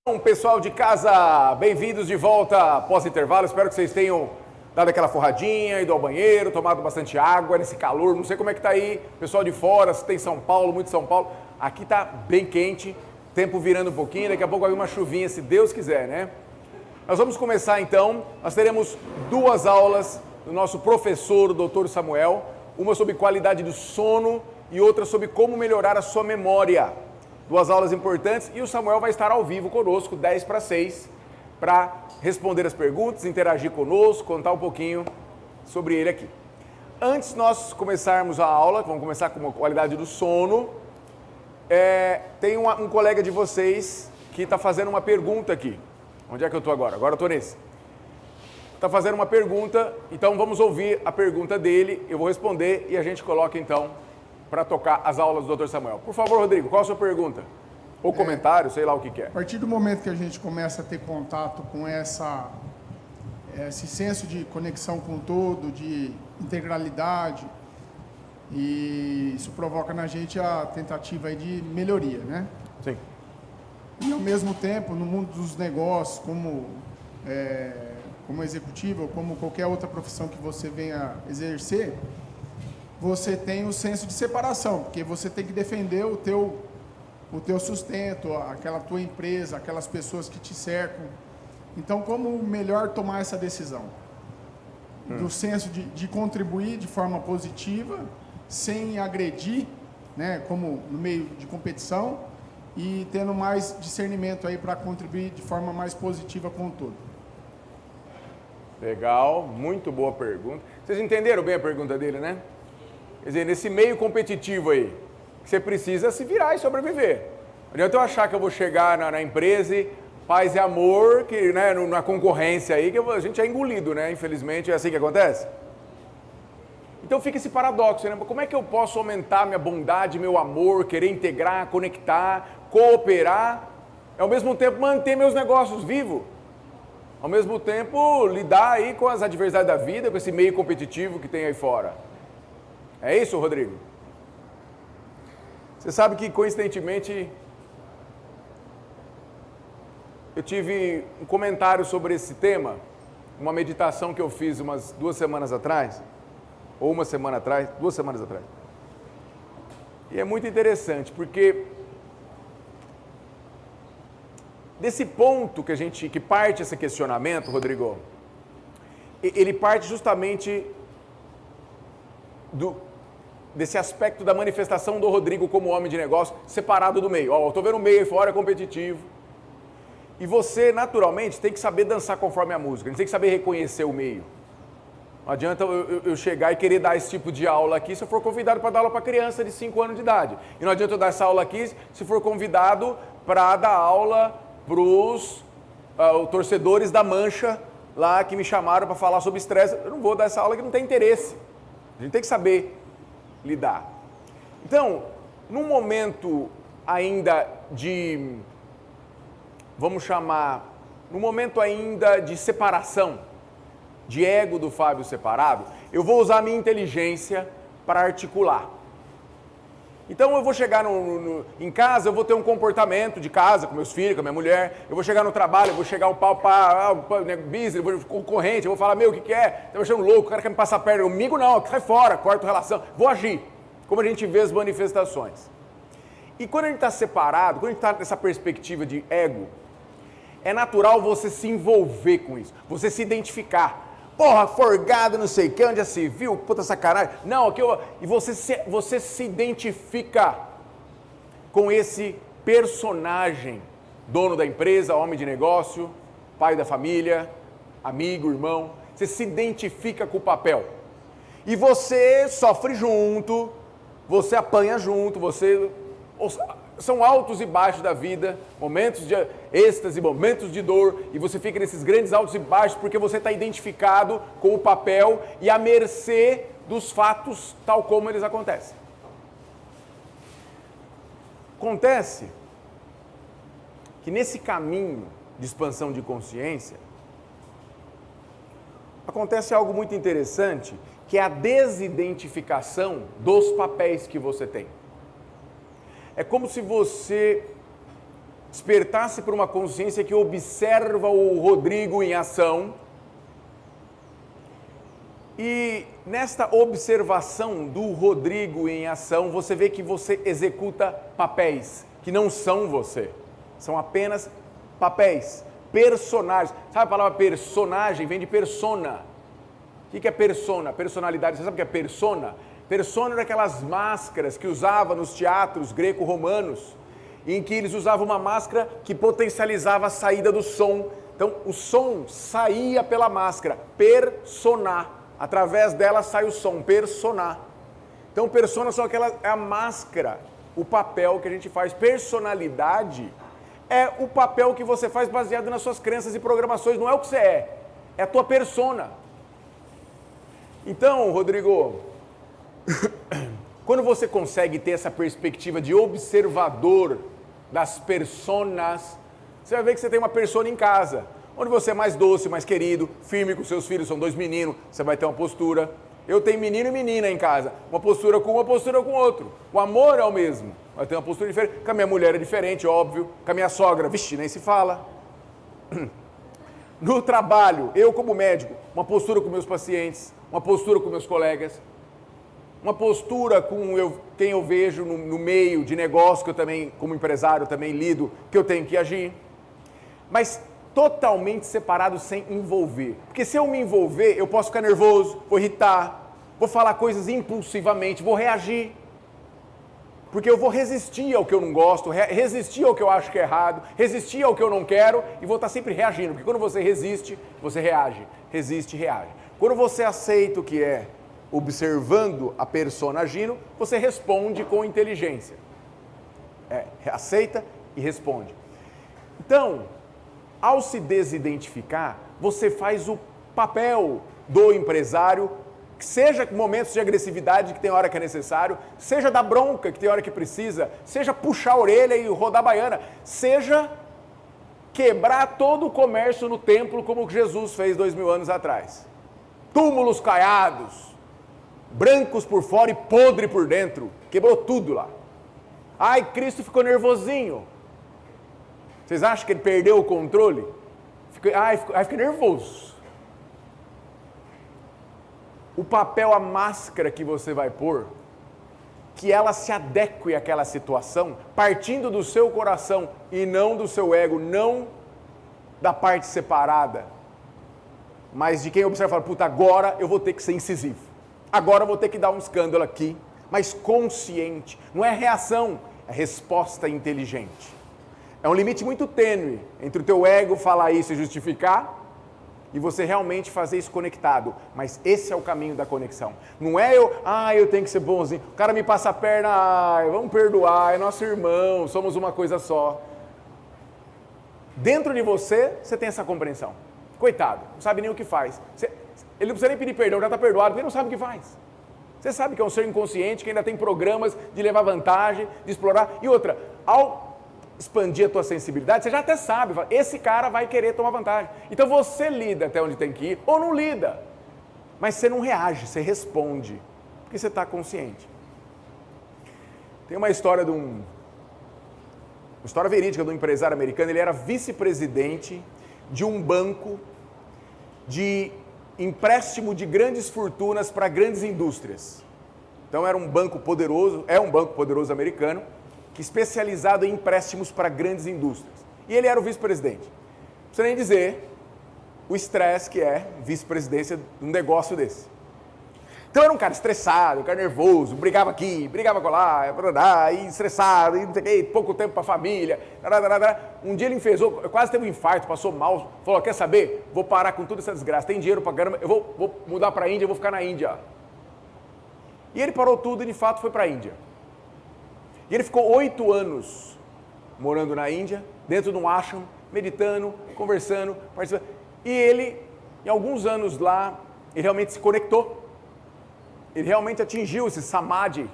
Bom, pessoal de casa, bem-vindos de volta após o intervalo. Espero que vocês tenham dado aquela forradinha, ido ao banheiro, tomado bastante água nesse calor. Não sei como é que tá aí, pessoal de fora, se tem São Paulo, muito São Paulo. Aqui tá bem quente, tempo virando um pouquinho, daqui a pouco vai vir uma chuvinha, se Deus quiser, né? Nós vamos começar então, nós teremos duas aulas do nosso professor, o Dr. Samuel, uma sobre qualidade do sono e outra sobre como melhorar a sua memória. Duas aulas importantes e o Samuel vai estar ao vivo conosco, 10 para 6, para responder as perguntas, interagir conosco, contar um pouquinho sobre ele aqui. Antes de nós começarmos a aula, vamos começar com a qualidade do sono, tem um colega de vocês que está fazendo uma pergunta aqui. Onde é que eu estou agora? Agora eu estou nesse. Está fazendo uma pergunta, então vamos ouvir a pergunta dele, eu vou responder e a gente coloca então para tocar as aulas do Dr. Samuel. Por favor, Rodrigo, qual a sua pergunta? Ou comentário, sei lá o que quer. A partir do momento que a gente começa a ter contato com esse senso de conexão com o todo, de integralidade, e isso provoca na gente a tentativa aí de melhoria, né? Sim. E ao mesmo tempo, no mundo dos negócios, como executivo, ou como qualquer outra profissão que você venha exercer, você tem o senso de separação, porque você tem que defender o teu sustento, aquela tua empresa, aquelas pessoas que te cercam. Então, como melhor tomar essa decisão? Do senso de contribuir de forma positiva, sem agredir, né, como no meio de competição, e tendo mais discernimento aí para contribuir de forma mais positiva com o todo. Legal, muito boa pergunta. Vocês entenderam bem a pergunta dele, né? Quer dizer, nesse meio competitivo aí, você precisa se virar e sobreviver. Não adianta eu achar que eu vou chegar na empresa e paz e amor, que né, na concorrência aí, que a gente é engolido, né? Infelizmente, é assim que acontece. Então fica esse paradoxo, né? Como é que eu posso aumentar minha bondade, meu amor, querer integrar, conectar, cooperar, e ao mesmo tempo manter meus negócios vivos? Ao mesmo tempo, lidar aí com as adversidades da vida, com esse meio competitivo que tem aí fora. É isso, Rodrigo? Você sabe que, coincidentemente, eu tive um comentário sobre esse tema, uma meditação que eu fiz umas 2 semanas atrás, ou uma semana atrás, 2 semanas atrás. E é muito interessante, porque desse ponto que parte esse questionamento, Rodrigo, ele parte justamente desse aspecto da manifestação do Rodrigo como homem de negócio, separado do meio. Ó, eu estou vendo o meio aí fora, é competitivo. E você, naturalmente, tem que saber dançar conforme a música, a gente tem que saber reconhecer o meio. Não adianta eu chegar e querer dar esse tipo de aula aqui se eu for convidado para dar aula para criança de 5 anos de idade. E não adianta eu dar essa aula aqui se for convidado para dar aula para os torcedores da Mancha lá que me chamaram para falar sobre estresse. Eu não vou dar essa aula que não tem interesse. A gente tem que saber lidar. Então, num momento ainda de, vamos chamar, num momento ainda de separação, de ego do Fábio separado, eu vou usar a minha inteligência para articular. Então eu vou chegar em casa, eu vou ter um comportamento de casa com meus filhos, com a minha mulher, eu vou chegar no trabalho, eu vou chegar o pau para business, eu vou concorrente, eu vou falar, meu, o que é? Tá me achando louco, o cara quer me passar perna, comigo não, sai fora, corto relação, vou agir, como a gente vê as manifestações. E quando a gente está separado, quando a gente está nessa perspectiva de ego, é natural você se envolver com isso, você se identificar. Porra, forgado, não sei o que, onde já se viu, puta sacanagem. Não, aqui eu... E você se identifica com esse personagem, dono da empresa, homem de negócio, pai da família, amigo, irmão. Você se identifica com o papel. E você sofre junto, você apanha junto, são altos e baixos da vida, momentos de êxtase, momentos de dor, e você fica nesses grandes altos e baixos porque você está identificado com o papel e à mercê dos fatos tal como eles acontecem. Acontece que nesse caminho de expansão de consciência, acontece algo muito interessante, que é a desidentificação dos papéis que você tem. É como se você despertasse para uma consciência que observa o Rodrigo em ação. E nesta observação do Rodrigo em ação, você vê que você executa papéis que não são você. São apenas papéis, personagens. Sabe a palavra personagem? Vem de persona. O que é persona? Personalidade. Você sabe o que é persona? Persona era aquelas máscaras que usava nos teatros greco-romanos, em que eles usavam uma máscara que potencializava a saída do som. Então, o som saía pela máscara, persona. Através dela sai o som, persona. Então, persona são aquela, é a máscara, o papel que a gente faz. Personalidade é o papel que você faz baseado nas suas crenças e programações, não é o que você é a tua persona. Então, Rodrigo, quando você consegue ter essa perspectiva de observador das personas, você vai ver que você tem uma persona em casa, onde você é mais doce, mais querido, firme com seus filhos, são 2 meninos, você vai ter uma postura. Eu tenho menino e menina em casa, uma postura com outro. O amor é o mesmo, vai ter uma postura diferente. Com a minha mulher é diferente, óbvio. Com a minha sogra, vixe, nem se fala. No trabalho, eu como médico, uma postura com meus pacientes, uma postura com meus colegas, uma postura com quem eu vejo no meio de negócio, que eu também, como empresário, também lido, que eu tenho que agir. Mas totalmente separado, sem envolver. Porque se eu me envolver, eu posso ficar nervoso, vou irritar, vou falar coisas impulsivamente, vou reagir. Porque eu vou resistir ao que eu não gosto, resistir ao que eu acho que é errado, resistir ao que eu não quero e vou estar sempre reagindo. Porque quando você resiste, você reage. Resiste e reage. Quando você aceita o que é observando a persona agindo, você responde com inteligência. Aceita e responde. Então, ao se desidentificar, você faz o papel do empresário, seja momentos de agressividade que tem hora que é necessário, seja da bronca que tem hora que precisa, seja puxar a orelha e rodar a baiana, seja quebrar todo o comércio no templo como Jesus fez 2000 anos atrás. Túmulos caiados, brancos por fora e podre por dentro, quebrou tudo lá. Ai, Cristo ficou nervosinho. Vocês acham que ele perdeu o controle? Fiquei nervoso. O papel, a máscara que você vai pôr, que ela se adeque àquela situação, partindo do seu coração e não do seu ego, não da parte separada, mas de quem observa e fala, puta, agora eu vou ter que ser incisivo. Agora eu vou ter que dar um escândalo aqui, mas consciente. Não é reação, é resposta inteligente. É um limite muito tênue entre o teu ego falar isso e justificar e você realmente fazer isso conectado. Mas esse é o caminho da conexão. Não é eu tenho que ser bonzinho. O cara me passa a perna, vamos perdoar, é nosso irmão, somos uma coisa só. Dentro de você, você tem essa compreensão. Coitado, não sabe nem o que faz. Ele não precisa nem pedir perdão, já está perdoado, porque ele não sabe o que faz. Você sabe que é um ser inconsciente, que ainda tem programas de levar vantagem, de explorar. E outra, ao expandir a tua sensibilidade, você já até sabe, esse cara vai querer tomar vantagem. Então você lida até onde tem que ir, ou não lida. Mas você não reage, você responde, porque você está consciente. Tem uma história uma história verídica de um empresário americano, ele era vice-presidente de um banco de empréstimo de grandes fortunas para grandes indústrias. Então era um banco poderoso, é um banco poderoso americano, que especializado em empréstimos para grandes indústrias. E ele era o vice-presidente. Não precisa nem dizer o estresse que é vice-presidência de um negócio desse. Então era um cara estressado, um cara nervoso, brigava aqui, brigava lá, e estressado, e não sei o quê, pouco tempo para a família. Um dia ele enfesou, quase teve um infarto, passou mal, falou, quer saber? Vou parar com toda essa desgraça, tem dinheiro para caramba, eu vou mudar para a Índia, eu vou ficar na Índia. E ele parou tudo e de fato foi para a Índia. E ele ficou 8 anos morando na Índia, dentro de um ashram, meditando, conversando, participando. E ele, em alguns anos lá, ele realmente se conectou. Ele realmente atingiu esse samadhi.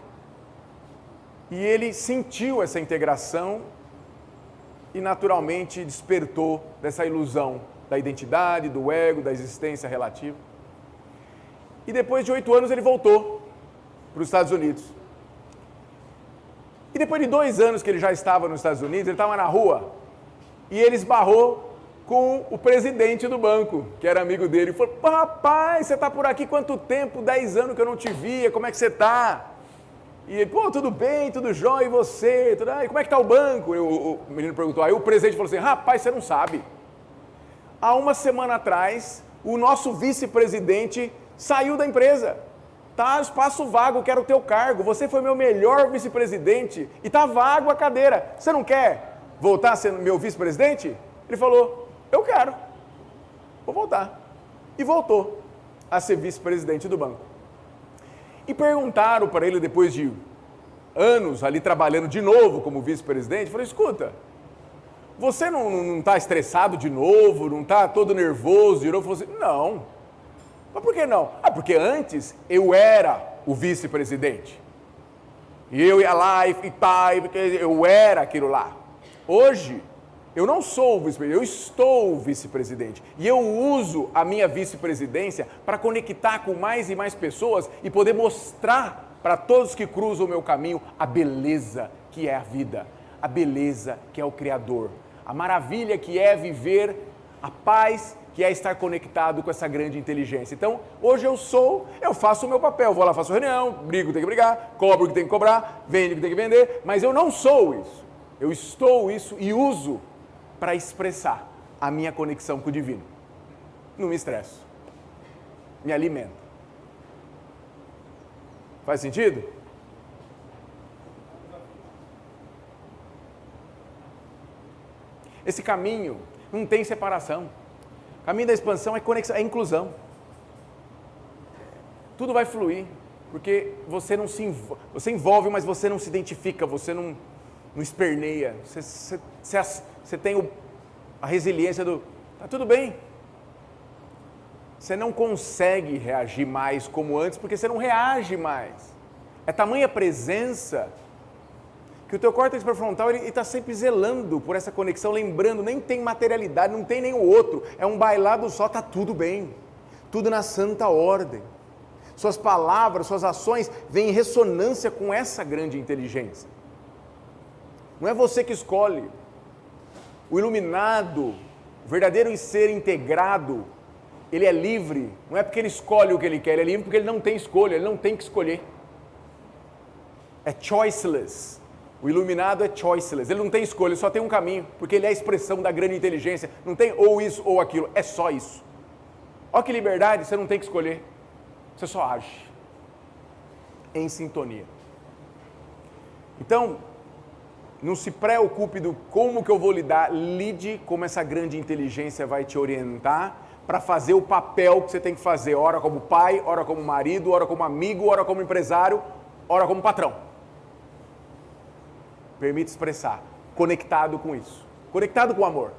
E ele sentiu essa integração e naturalmente despertou dessa ilusão da identidade, do ego, da existência relativa. E depois de 8 anos ele voltou para os Estados Unidos. E depois de 2 anos que ele já estava nos Estados Unidos, ele estava na rua e ele esbarrou com o presidente do banco, que era amigo dele. Ele falou, rapaz, você está por aqui quanto tempo? 10 anos que eu não te via, como é que você está? E ele, pô, tudo bem, tudo jóia, e você? Tudo... Ah, e como é que está o banco? O menino perguntou. Aí o presidente falou assim, rapaz, você não sabe. Há uma semana atrás, o nosso vice-presidente saiu da empresa. Tá, espaço vago, quero o teu cargo. Você foi meu melhor vice-presidente e tá vago a cadeira. Você não quer voltar a ser meu vice-presidente? Ele falou, eu quero. Vou voltar. E voltou a ser vice-presidente do banco. E perguntaram para ele, depois de anos ali trabalhando de novo como vice-presidente, falou, escuta, você não está estressado de novo, não está todo nervoso de novo? Falou assim, não. Mas por que não? Ah, porque antes eu era o vice-presidente. E eu ia lá e porque eu era aquilo lá. Hoje, eu não sou o vice-presidente, eu estou o vice-presidente. E eu uso a minha vice-presidência para conectar com mais e mais pessoas e poder mostrar para todos que cruzam o meu caminho a beleza que é a vida, a beleza que é o Criador, a maravilha que é viver a paz que é estar conectado com essa grande inteligência. Então, hoje eu faço o meu papel, vou lá, faço reunião, brigo, tenho que brigar, cobro o que tem que cobrar, vendo o que tem que vender, mas eu não sou isso. Eu estou isso e uso para expressar a minha conexão com o divino. Não me estresso. Me alimento. Faz sentido? Esse caminho não tem separação. O caminho da expansão é conexão, é inclusão. Tudo vai fluir, porque você não se envolve, você envolve, mas você não se identifica, você não esperneia. Você tem a resiliência do, tá tudo bem. Você não consegue reagir mais como antes, porque você não reage mais. É tamanha presença que o teu córtex pré-frontal está sempre zelando por essa conexão, lembrando, nem tem materialidade, não tem nem o outro, é um bailado só, está tudo bem, tudo na santa ordem. Suas palavras, suas ações vêm em ressonância com essa grande inteligência. Não é você que escolhe. O iluminado, o verdadeiro ser integrado, ele é livre, não é porque ele escolhe o que ele quer, ele é livre porque ele não tem escolha, ele não tem que escolher. É choiceless. O iluminado é choiceless, ele não tem escolha, ele só tem um caminho, porque ele é a expressão da grande inteligência, não tem ou isso ou aquilo, é só isso. Olha que liberdade, você não tem que escolher, você só age, em sintonia. Então, não se preocupe do como que eu vou lidar, lide como essa grande inteligência vai te orientar para fazer o papel que você tem que fazer, ora como pai, ora como marido, ora como amigo, ora como empresário, ora como patrão. Permite expressar, conectado com isso, conectado com o amor,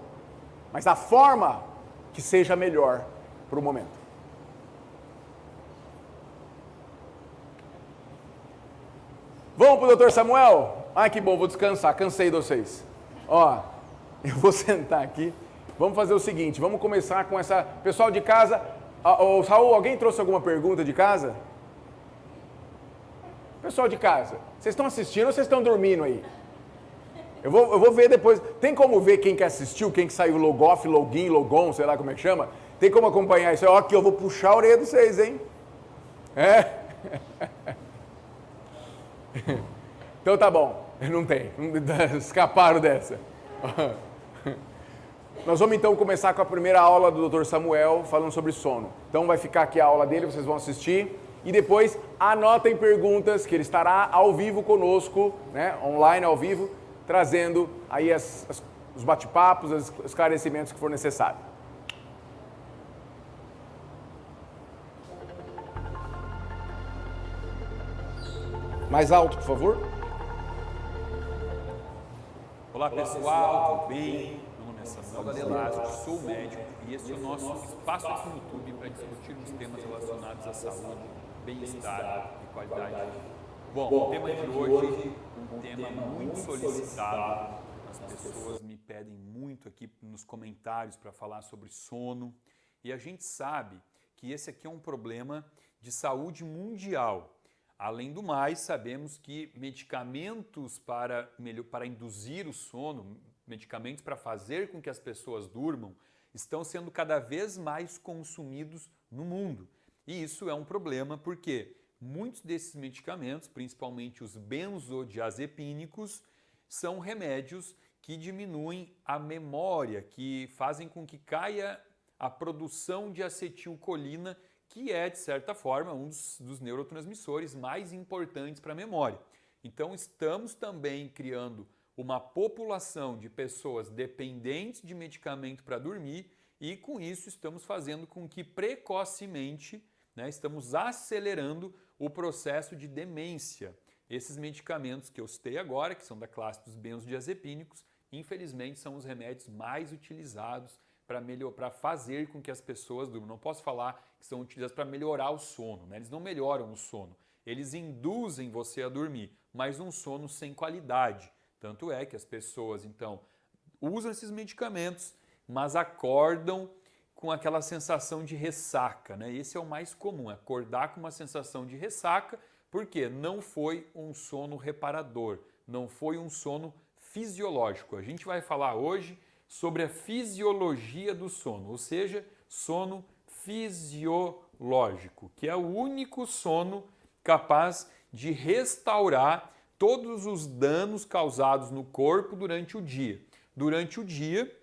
mas da forma que seja melhor para o momento. Vamos para o Dr. Samuel? Ai, que bom, vou descansar, cansei de vocês. Ó, eu vou sentar aqui, vamos fazer o seguinte, vamos começar com essa... Pessoal de casa, Raul, alguém trouxe alguma pergunta de casa? Pessoal de casa, vocês estão assistindo ou vocês estão dormindo aí? Eu vou ver depois. Tem como ver quem que assistiu, quem que saiu logoff, login, logon, sei lá como é que chama? Tem como acompanhar isso? Ó, que eu vou puxar a orelha de vocês, hein? É? Então tá bom. Não tem. Escaparam dessa. Nós vamos então começar com a primeira aula do Dr. Samuel, falando sobre sono. Então vai ficar aqui a aula dele, vocês vão assistir. E depois anotem perguntas, que ele estará ao vivo conosco, né? Online, ao vivo, trazendo aí os bate-papos, os esclarecimentos que for necessário. Mais alto, por favor. Olá pessoal, tudo bem? Meu nome é Samuel Delásio, sou médico e esse é o nosso espaço aqui no YouTube para discutirmos temas relacionados à saúde, bem-estar e qualidade. Bom, o tema de hoje é um tema muito solicitado. As pessoas me pedem muito aqui nos comentários para falar sobre sono e a gente sabe que esse aqui é um problema de saúde mundial. Além do mais, sabemos que medicamentos para induzir o sono, medicamentos para fazer com que as pessoas durmam, estão sendo cada vez mais consumidos no mundo. E isso é um problema porque muitos desses medicamentos, principalmente os benzodiazepínicos, são remédios que diminuem a memória, que fazem com que caia a produção de acetilcolina, que é, de certa forma, um dos neurotransmissores mais importantes para a memória. Então, estamos também criando uma população de pessoas dependentes de medicamento para dormir e, com isso, estamos fazendo com que precocemente, estamos acelerando o processo de demência. Esses medicamentos que eu citei agora, que são da classe dos benzodiazepínicos, infelizmente são os remédios mais utilizados para fazer com que as pessoas durmam. Não posso falar que são utilizados para melhorar o sono, Eles não melhoram o sono, eles induzem você a dormir, mas um sono sem qualidade. Tanto é que as pessoas, então, usam esses medicamentos, mas acordam com aquela sensação de ressaca, Esse é o mais comum, acordar com uma sensação de ressaca, porque não foi um sono reparador, não foi um sono fisiológico. A gente vai falar hoje sobre a fisiologia do sono, ou seja, sono fisiológico, que é o único sono capaz de restaurar todos os danos causados no corpo durante o dia. Durante o dia,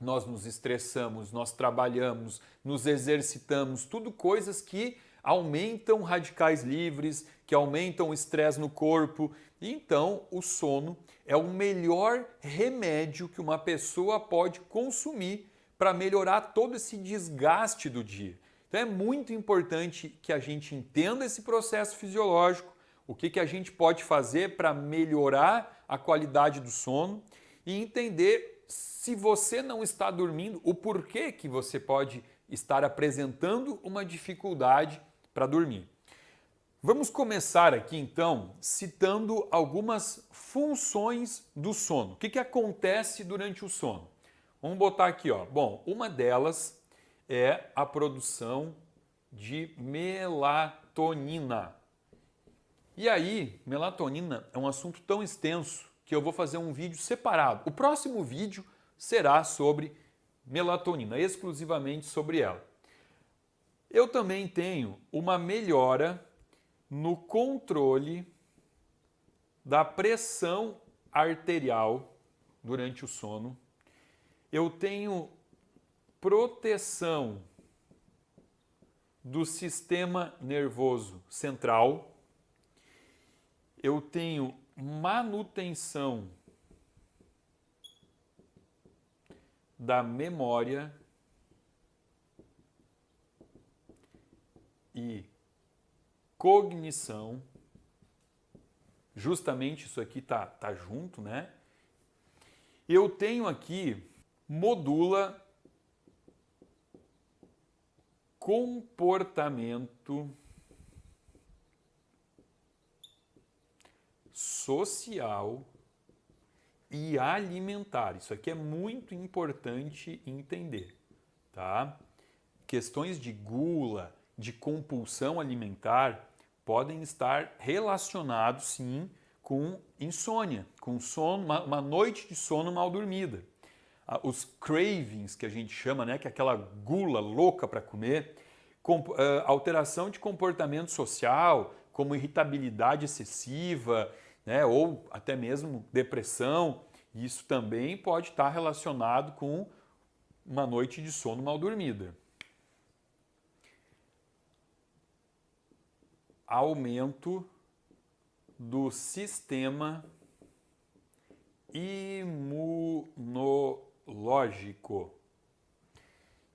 nós nos estressamos, nós trabalhamos, nos exercitamos, tudo coisas que aumentam radicais livres, que aumentam o estresse no corpo. E então, o sono é o melhor remédio que uma pessoa pode consumir para melhorar todo esse desgaste do dia. Então, é muito importante que a gente entenda esse processo fisiológico, o que a gente pode fazer para melhorar a qualidade do sono e entender se você não está dormindo, o porquê que você pode estar apresentando uma dificuldade para dormir. Vamos começar aqui então citando algumas funções do sono. O que acontece durante o sono? Vamos botar aqui, Bom, uma delas é a produção de melatonina. E aí, melatonina é um assunto tão extenso que eu vou fazer um vídeo separado. O próximo vídeo será sobre melatonina, exclusivamente sobre ela. Eu também tenho uma melhora no controle da pressão arterial durante o sono. Eu tenho proteção do sistema nervoso central. Eu tenho manutenção da memória e cognição. Justamente isso aqui tá junto, Eu tenho aqui modula comportamento social e alimentar. Isso aqui é muito importante entender, tá? Questões de gula, de compulsão alimentar podem estar relacionados, sim, com insônia, com sono, uma noite de sono mal dormida. Os cravings, que a gente chama, que é aquela gula louca para comer, alteração de comportamento social, como irritabilidade excessiva, ou até mesmo depressão. Isso também pode estar relacionado com uma noite de sono mal dormida. Aumento do sistema imunológico.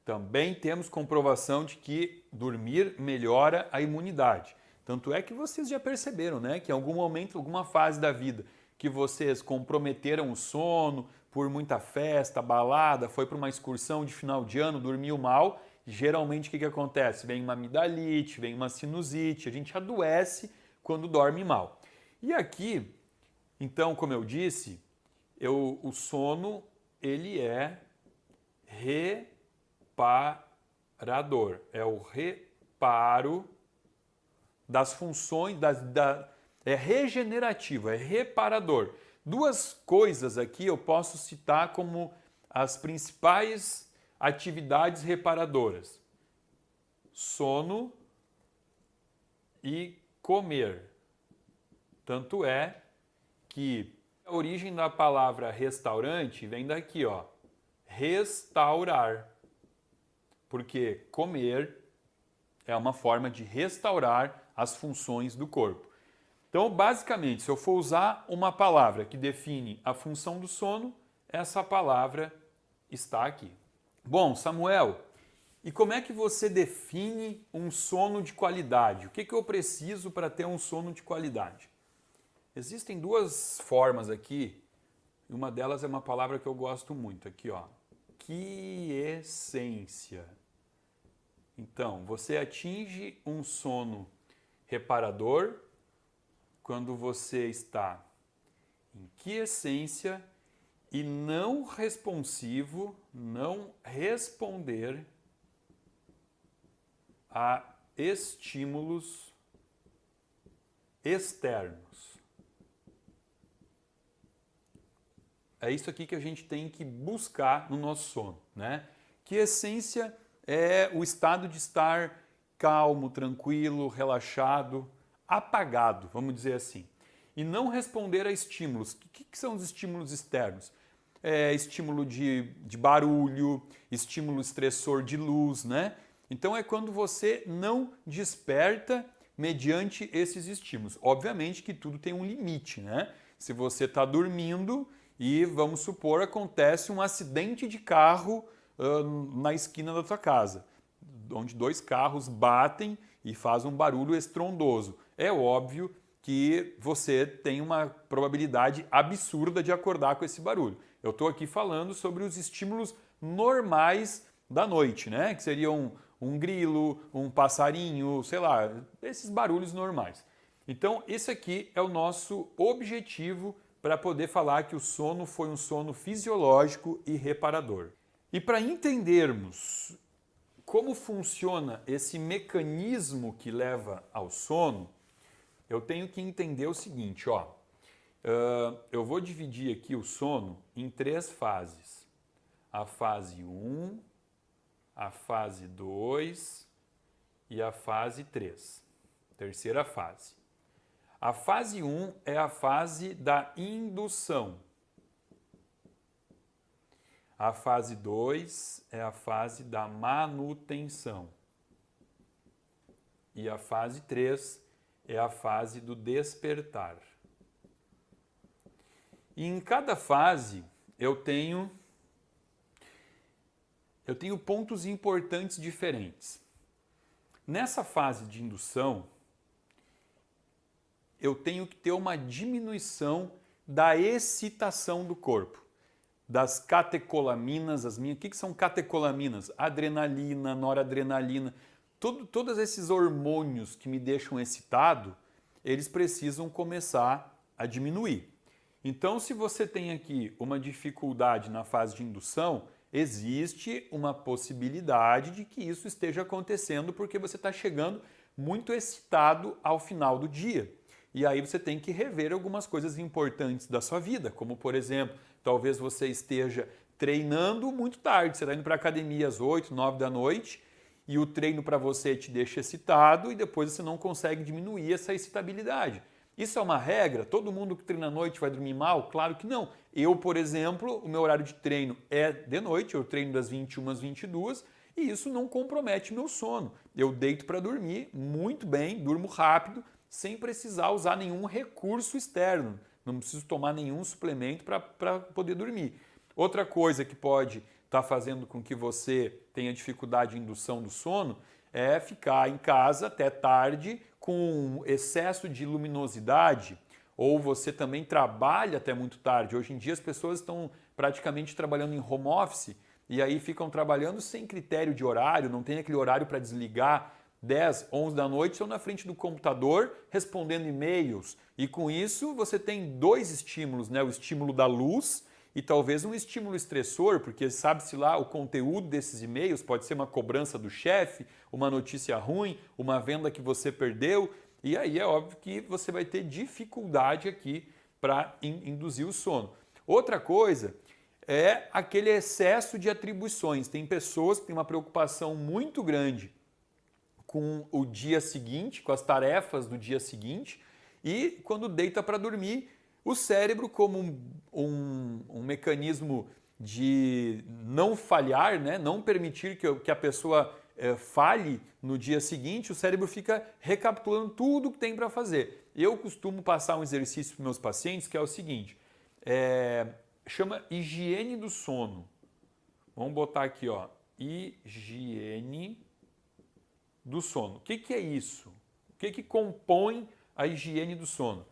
Também temos comprovação de que dormir melhora a imunidade. Tanto é que vocês já perceberam, que em algum momento, alguma fase da vida, que vocês comprometeram o sono por muita festa, balada, foi para uma excursão de final de ano, dormiu mal, geralmente o que acontece? Vem uma amidalite, vem uma sinusite, a gente adoece quando dorme mal. E aqui, então, como eu disse, o sono ele é reparador, é o reparo das funções, é regenerativo, é reparador Duas coisas aqui eu posso citar como as principais atividades reparadoras: sono e comer. Tanto é que a origem da palavra restaurante vem daqui, ó, restaurar. Porque comer é uma forma de restaurar as funções do corpo. Então, basicamente, se eu for usar uma palavra que define a função do sono, essa palavra está aqui. Bom, Samuel, e como é que você define um sono de qualidade? O que eu preciso para ter um sono de qualidade? Existem duas formas aqui, e uma delas é uma palavra que eu gosto muito, aqui, ó. Quiescência. Então, você atinge um sono reparador quando você está em quiescência e não responsivo, não responder a estímulos externos. É isso aqui que a gente tem que buscar no nosso sono, né? Quiescência é o estado de estar calmo, tranquilo, relaxado, apagado, vamos dizer assim. E não responder a estímulos. O que são os estímulos externos? Estímulo de barulho, estímulo estressor de luz, né? Então é quando você não desperta mediante esses estímulos. Obviamente que tudo tem um limite, né? Se você está dormindo e, vamos supor, acontece um acidente de carro na esquina da tua casa, onde dois carros batem e fazem um barulho estrondoso. É óbvio que você tem uma probabilidade absurda de acordar com esse barulho. Eu estou aqui falando sobre os estímulos normais da noite, né? Que seriam um grilo, um passarinho, sei lá, esses barulhos normais. Então, esse aqui é o nosso objetivo para poder falar que o sono foi um sono fisiológico e reparador. E para entendermos como funciona esse mecanismo que leva ao sono, eu tenho que entender o seguinte, ó. Eu vou dividir aqui o sono em 3 fases. A fase 1, a fase 2 e a fase 3. Terceira fase. A fase 1 é a fase da indução. A fase 2 é a fase da manutenção. E a fase 3 é a fase do despertar. E em cada fase eu tenho pontos importantes diferentes. Nessa fase de indução, eu tenho que ter uma diminuição da excitação do corpo, das catecolaminas, o que são catecolaminas? Adrenalina, noradrenalina, todos esses hormônios que me deixam excitado, eles precisam começar a diminuir. Então, se você tem aqui uma dificuldade na fase de indução, existe uma possibilidade de que isso esteja acontecendo porque você está chegando muito excitado ao final do dia. E aí você tem que rever algumas coisas importantes da sua vida, como, por exemplo, talvez você esteja treinando muito tarde, você está indo para a academia às 8, 9 da noite e o treino para você te deixa excitado e depois você não consegue diminuir essa excitabilidade. Isso é uma regra? Todo mundo que treina à noite vai dormir mal? Claro que não. Eu, por exemplo, o meu horário de treino é de noite, eu treino das 21 às 22 e isso não compromete meu sono. Eu deito para dormir muito bem, durmo rápido, sem precisar usar nenhum recurso externo. Não preciso tomar nenhum suplemento para poder dormir. Outra coisa que pode estar fazendo com que você tenha dificuldade de indução do sono é ficar em casa até tarde com excesso de luminosidade, ou você também trabalha até muito tarde. Hoje em dia as pessoas estão praticamente trabalhando em home office e aí ficam trabalhando sem critério de horário, não tem aquele horário para desligar 10, 11 da noite, estão na frente do computador respondendo e-mails. E com isso você tem 2 estímulos, né? O estímulo da luz e talvez um estímulo estressor, porque sabe-se lá o conteúdo desses e-mails, pode ser uma cobrança do chefe, uma notícia ruim, uma venda que você perdeu, e aí é óbvio que você vai ter dificuldade aqui para induzir o sono. Outra coisa é aquele excesso de atribuições. Tem pessoas que têm uma preocupação muito grande com o dia seguinte, com as tarefas do dia seguinte, e quando deita para dormir, o cérebro, como um mecanismo de não falhar, né? Não permitir que a pessoa falhe no dia seguinte, o cérebro fica recapitulando tudo que tem para fazer. Eu costumo passar um exercício para meus pacientes que é o seguinte, chama higiene do sono. Vamos botar aqui, ó, higiene do sono. O que é isso? O que compõe a higiene do sono?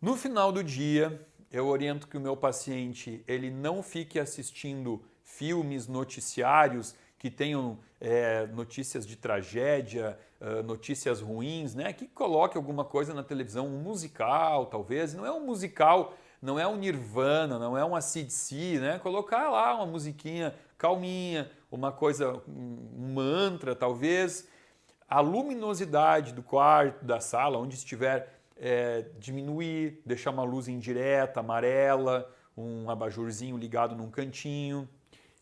No final do dia, eu oriento que o meu paciente ele não fique assistindo filmes, noticiários que tenham notícias de tragédia, notícias ruins, né? Que coloque alguma coisa na televisão, um musical talvez, não é um musical, não é um Nirvana, não é um AC/DC, né? Colocar lá uma musiquinha calminha, uma coisa, um mantra talvez. A luminosidade do quarto, da sala, onde estiver, diminuir, deixar uma luz indireta, amarela, um abajurzinho ligado num cantinho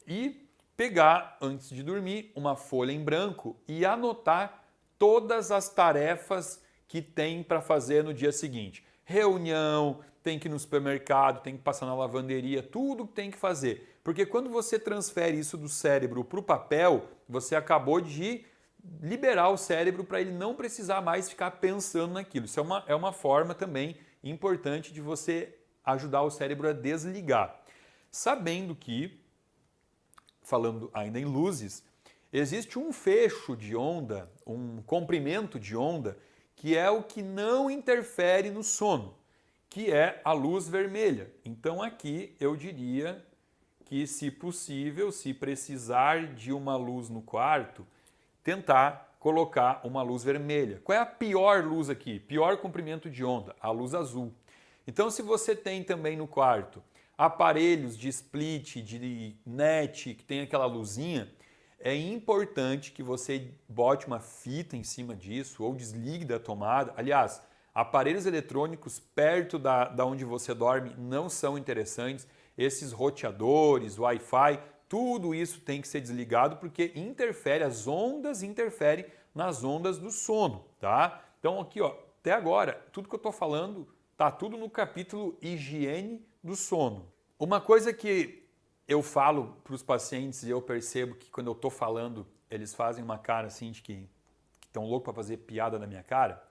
e pegar, antes de dormir, uma folha em branco e anotar todas as tarefas que tem para fazer no dia seguinte. Reunião, tem que ir no supermercado, tem que passar na lavanderia, tudo que tem que fazer. Porque quando você transfere isso do cérebro para o papel, você acabou de liberar o cérebro para ele não precisar mais ficar pensando naquilo. Isso é uma forma também importante de você ajudar o cérebro a desligar. Sabendo que, falando ainda em luzes, existe um fecho de onda, um comprimento de onda, que é o que não interfere no sono, que é a luz vermelha. Então aqui eu diria que, se possível, se precisar de uma luz no quarto, tentar colocar uma luz vermelha. Qual é a pior luz aqui? Pior comprimento de onda? A luz azul. Então, se você tem também no quarto aparelhos de split, de net, que tem aquela luzinha, é importante que você bote uma fita em cima disso ou desligue da tomada. Aliás, aparelhos eletrônicos perto da onde você dorme não são interessantes. Esses roteadores, Wi-Fi, tudo isso tem que ser desligado porque interfere, as ondas interferem nas ondas do sono, tá? Então aqui, ó, até agora, tudo que eu estou falando tá tudo no capítulo higiene do sono. Uma coisa que eu falo para os pacientes e eu percebo que quando eu estou falando, eles fazem uma cara assim de que estão loucos para fazer piada na minha cara,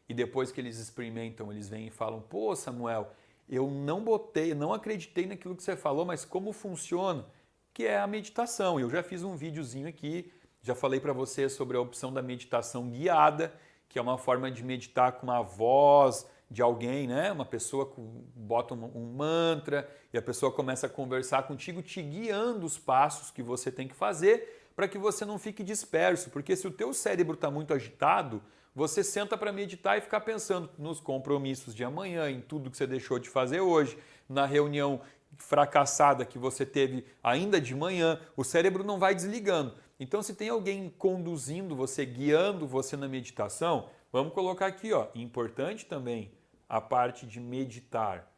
e depois que eles experimentam, eles vêm e falam: pô, Samuel, eu não acreditei naquilo que você falou, mas como funciona? Que é a meditação. Eu já fiz um videozinho aqui, já falei para você sobre a opção da meditação guiada, que é uma forma de meditar com uma voz de alguém, né? Uma pessoa bota um mantra e a pessoa começa a conversar contigo, te guiando os passos que você tem que fazer para que você não fique disperso, porque se o teu cérebro está muito agitado, você senta para meditar e ficar pensando nos compromissos de amanhã, em tudo que você deixou de fazer hoje, na reunião fracassada que você teve ainda de manhã, o cérebro não vai desligando. Então, se tem alguém conduzindo você, guiando você na meditação, vamos colocar aqui, ó, importante também a parte de meditar.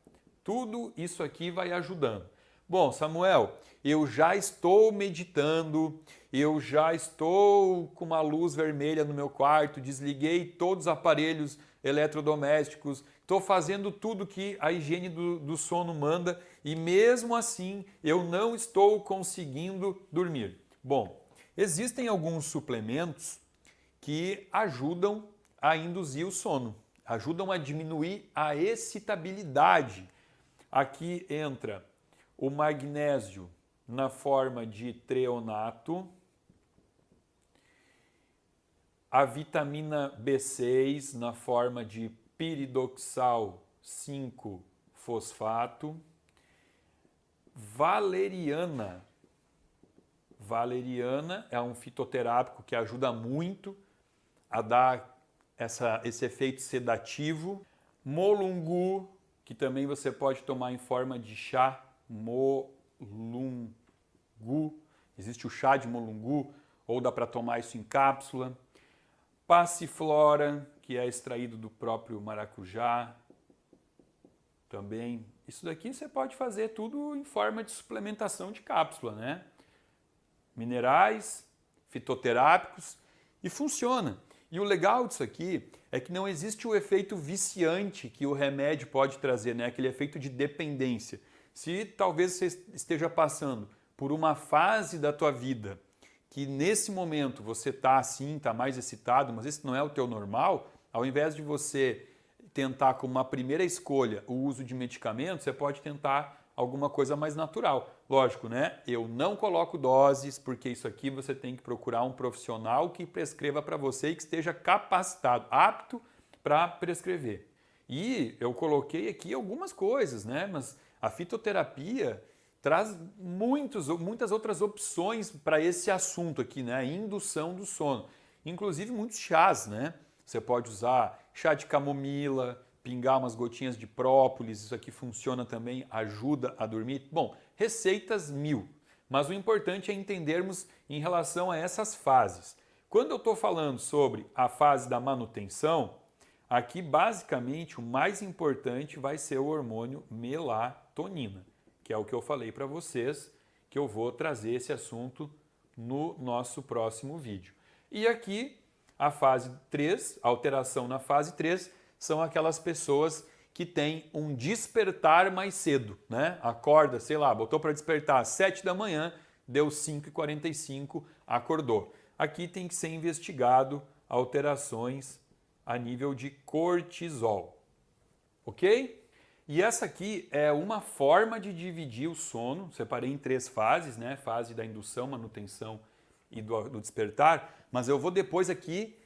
Tudo isso aqui vai ajudando. Bom, Samuel, eu já estou meditando, eu já estou com uma luz vermelha no meu quarto, desliguei todos os aparelhos eletrodomésticos, estou fazendo tudo que a higiene do sono manda e mesmo assim eu não estou conseguindo dormir. Bom, existem alguns suplementos que ajudam a induzir o sono, ajudam a diminuir a excitabilidade. Aqui entra o magnésio na forma de treonato, a vitamina B6 na forma de piridoxal 5-fosfato, valeriana. Valeriana é um fitoterápico que ajuda muito a dar esse efeito sedativo. Molungu, que também você pode tomar em forma de chá, molungu. Existe o chá de molungu, ou dá para tomar isso em cápsula. Passiflora, que é extraído do próprio maracujá, também. Isso daqui você pode fazer tudo em forma de suplementação de cápsula, né? Minerais, fitoterápicos, e funciona. E o legal disso aqui é que não existe o efeito viciante que o remédio pode trazer, né? Aquele efeito de dependência. Se talvez você esteja passando por uma fase da tua vida que nesse momento você está assim, está mais excitado, mas esse não é o teu normal, ao invés de você tentar como uma primeira escolha o uso de medicamentos, você pode tentar alguma coisa mais natural. Lógico, né? Eu não coloco doses, porque isso aqui você tem que procurar um profissional que prescreva para você e que esteja capacitado, apto para prescrever. E eu coloquei aqui algumas coisas, né? Mas a fitoterapia traz muitas outras opções para esse assunto aqui, né? A indução do sono. Inclusive muitos chás, né? Você pode usar chá de camomila, pingar umas gotinhas de própolis, isso aqui funciona também, ajuda a dormir. Bom, receitas 1000, mas o importante é entendermos em relação a essas fases. Quando eu estou falando sobre a fase da manutenção, aqui basicamente o mais importante vai ser o hormônio melatonina, que é o que eu falei para vocês, que eu vou trazer esse assunto no nosso próximo vídeo. E aqui a fase 3, a alteração na fase 3, são aquelas pessoas que têm um despertar mais cedo, né? Acorda, sei lá, botou para despertar às 7 da manhã, deu 5h45, acordou. Aqui tem que ser investigado alterações a nível de cortisol, ok? E essa aqui é uma forma de dividir o sono, separei em 3 fases, né? Fase da indução, manutenção e do despertar, mas eu vou depois aqui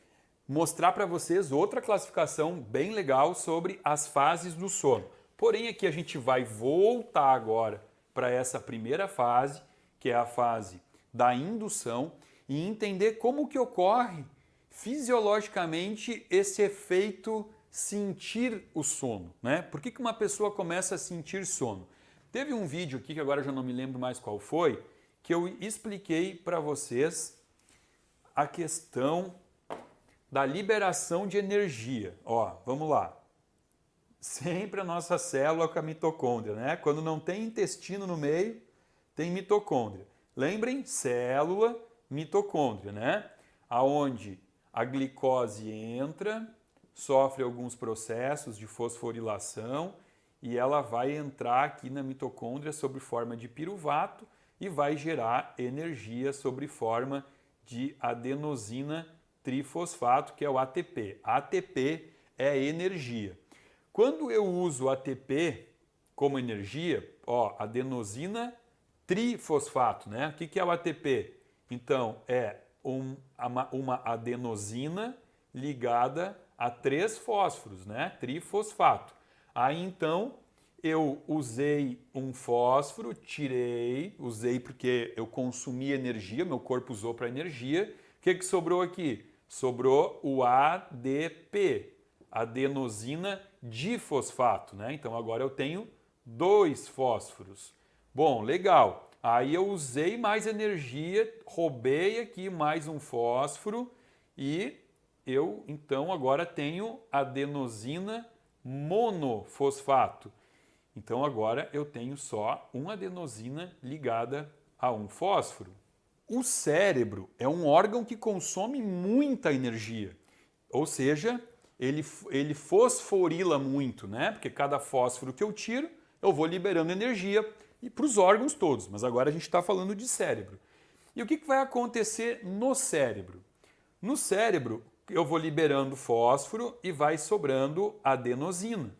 mostrar para vocês outra classificação bem legal sobre as fases do sono. Porém, aqui a gente vai voltar agora para essa primeira fase, que é a fase da indução, e entender como que ocorre fisiologicamente esse efeito sentir o sono, né? Por que uma pessoa começa a sentir sono? Teve um vídeo aqui, que agora eu já não me lembro mais qual foi, que eu expliquei para vocês a questão da liberação de energia. Ó, vamos lá. Sempre a nossa célula com a mitocôndria, né? Quando não tem intestino no meio, tem mitocôndria. Lembrem, célula, mitocôndria, né? Aonde a glicose entra, sofre alguns processos de fosforilação e ela vai entrar aqui na mitocôndria sob forma de piruvato e vai gerar energia sob forma de adenosina trifosfato, que é o ATP. ATP é energia. Quando eu uso ATP como energia, ó, adenosina trifosfato, né? O que é o ATP? Então, é uma adenosina ligada a 3 fósforos, né? Trifosfato. Aí, então, eu usei um fósforo, usei porque eu consumi energia, meu corpo usou para energia. O que sobrou aqui? Sobrou o ADP, adenosina difosfato, né? Então agora eu tenho 2 fósforos. Bom, legal. Aí eu usei mais energia, roubei aqui mais um fósforo e eu então agora tenho adenosina monofosfato. Então agora eu tenho só uma adenosina ligada a um fósforo. O cérebro é um órgão que consome muita energia, ou seja, ele fosforila muito, né? Porque cada fósforo que eu tiro, eu vou liberando energia e para os órgãos todos, mas agora a gente está falando de cérebro. E o que vai acontecer no cérebro? No cérebro, eu vou liberando fósforo e vai sobrando adenosina.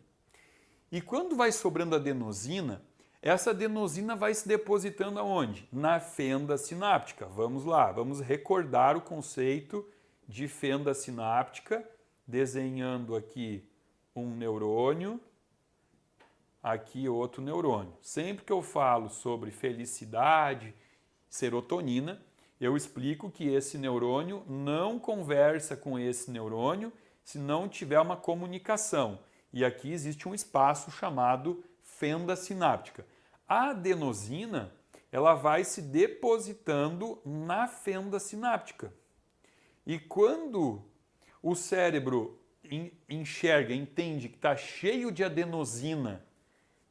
E quando vai sobrando adenosina, essa adenosina vai se depositando aonde? Na fenda sináptica. Vamos lá, vamos recordar o conceito de fenda sináptica, desenhando aqui um neurônio, aqui outro neurônio. Sempre que eu falo sobre felicidade, serotonina, eu explico que esse neurônio não conversa com esse neurônio se não tiver uma comunicação. E aqui existe um espaço chamado fenda sináptica. A adenosina, ela vai se depositando na fenda sináptica. E quando o cérebro enxerga, entende que está cheio de adenosina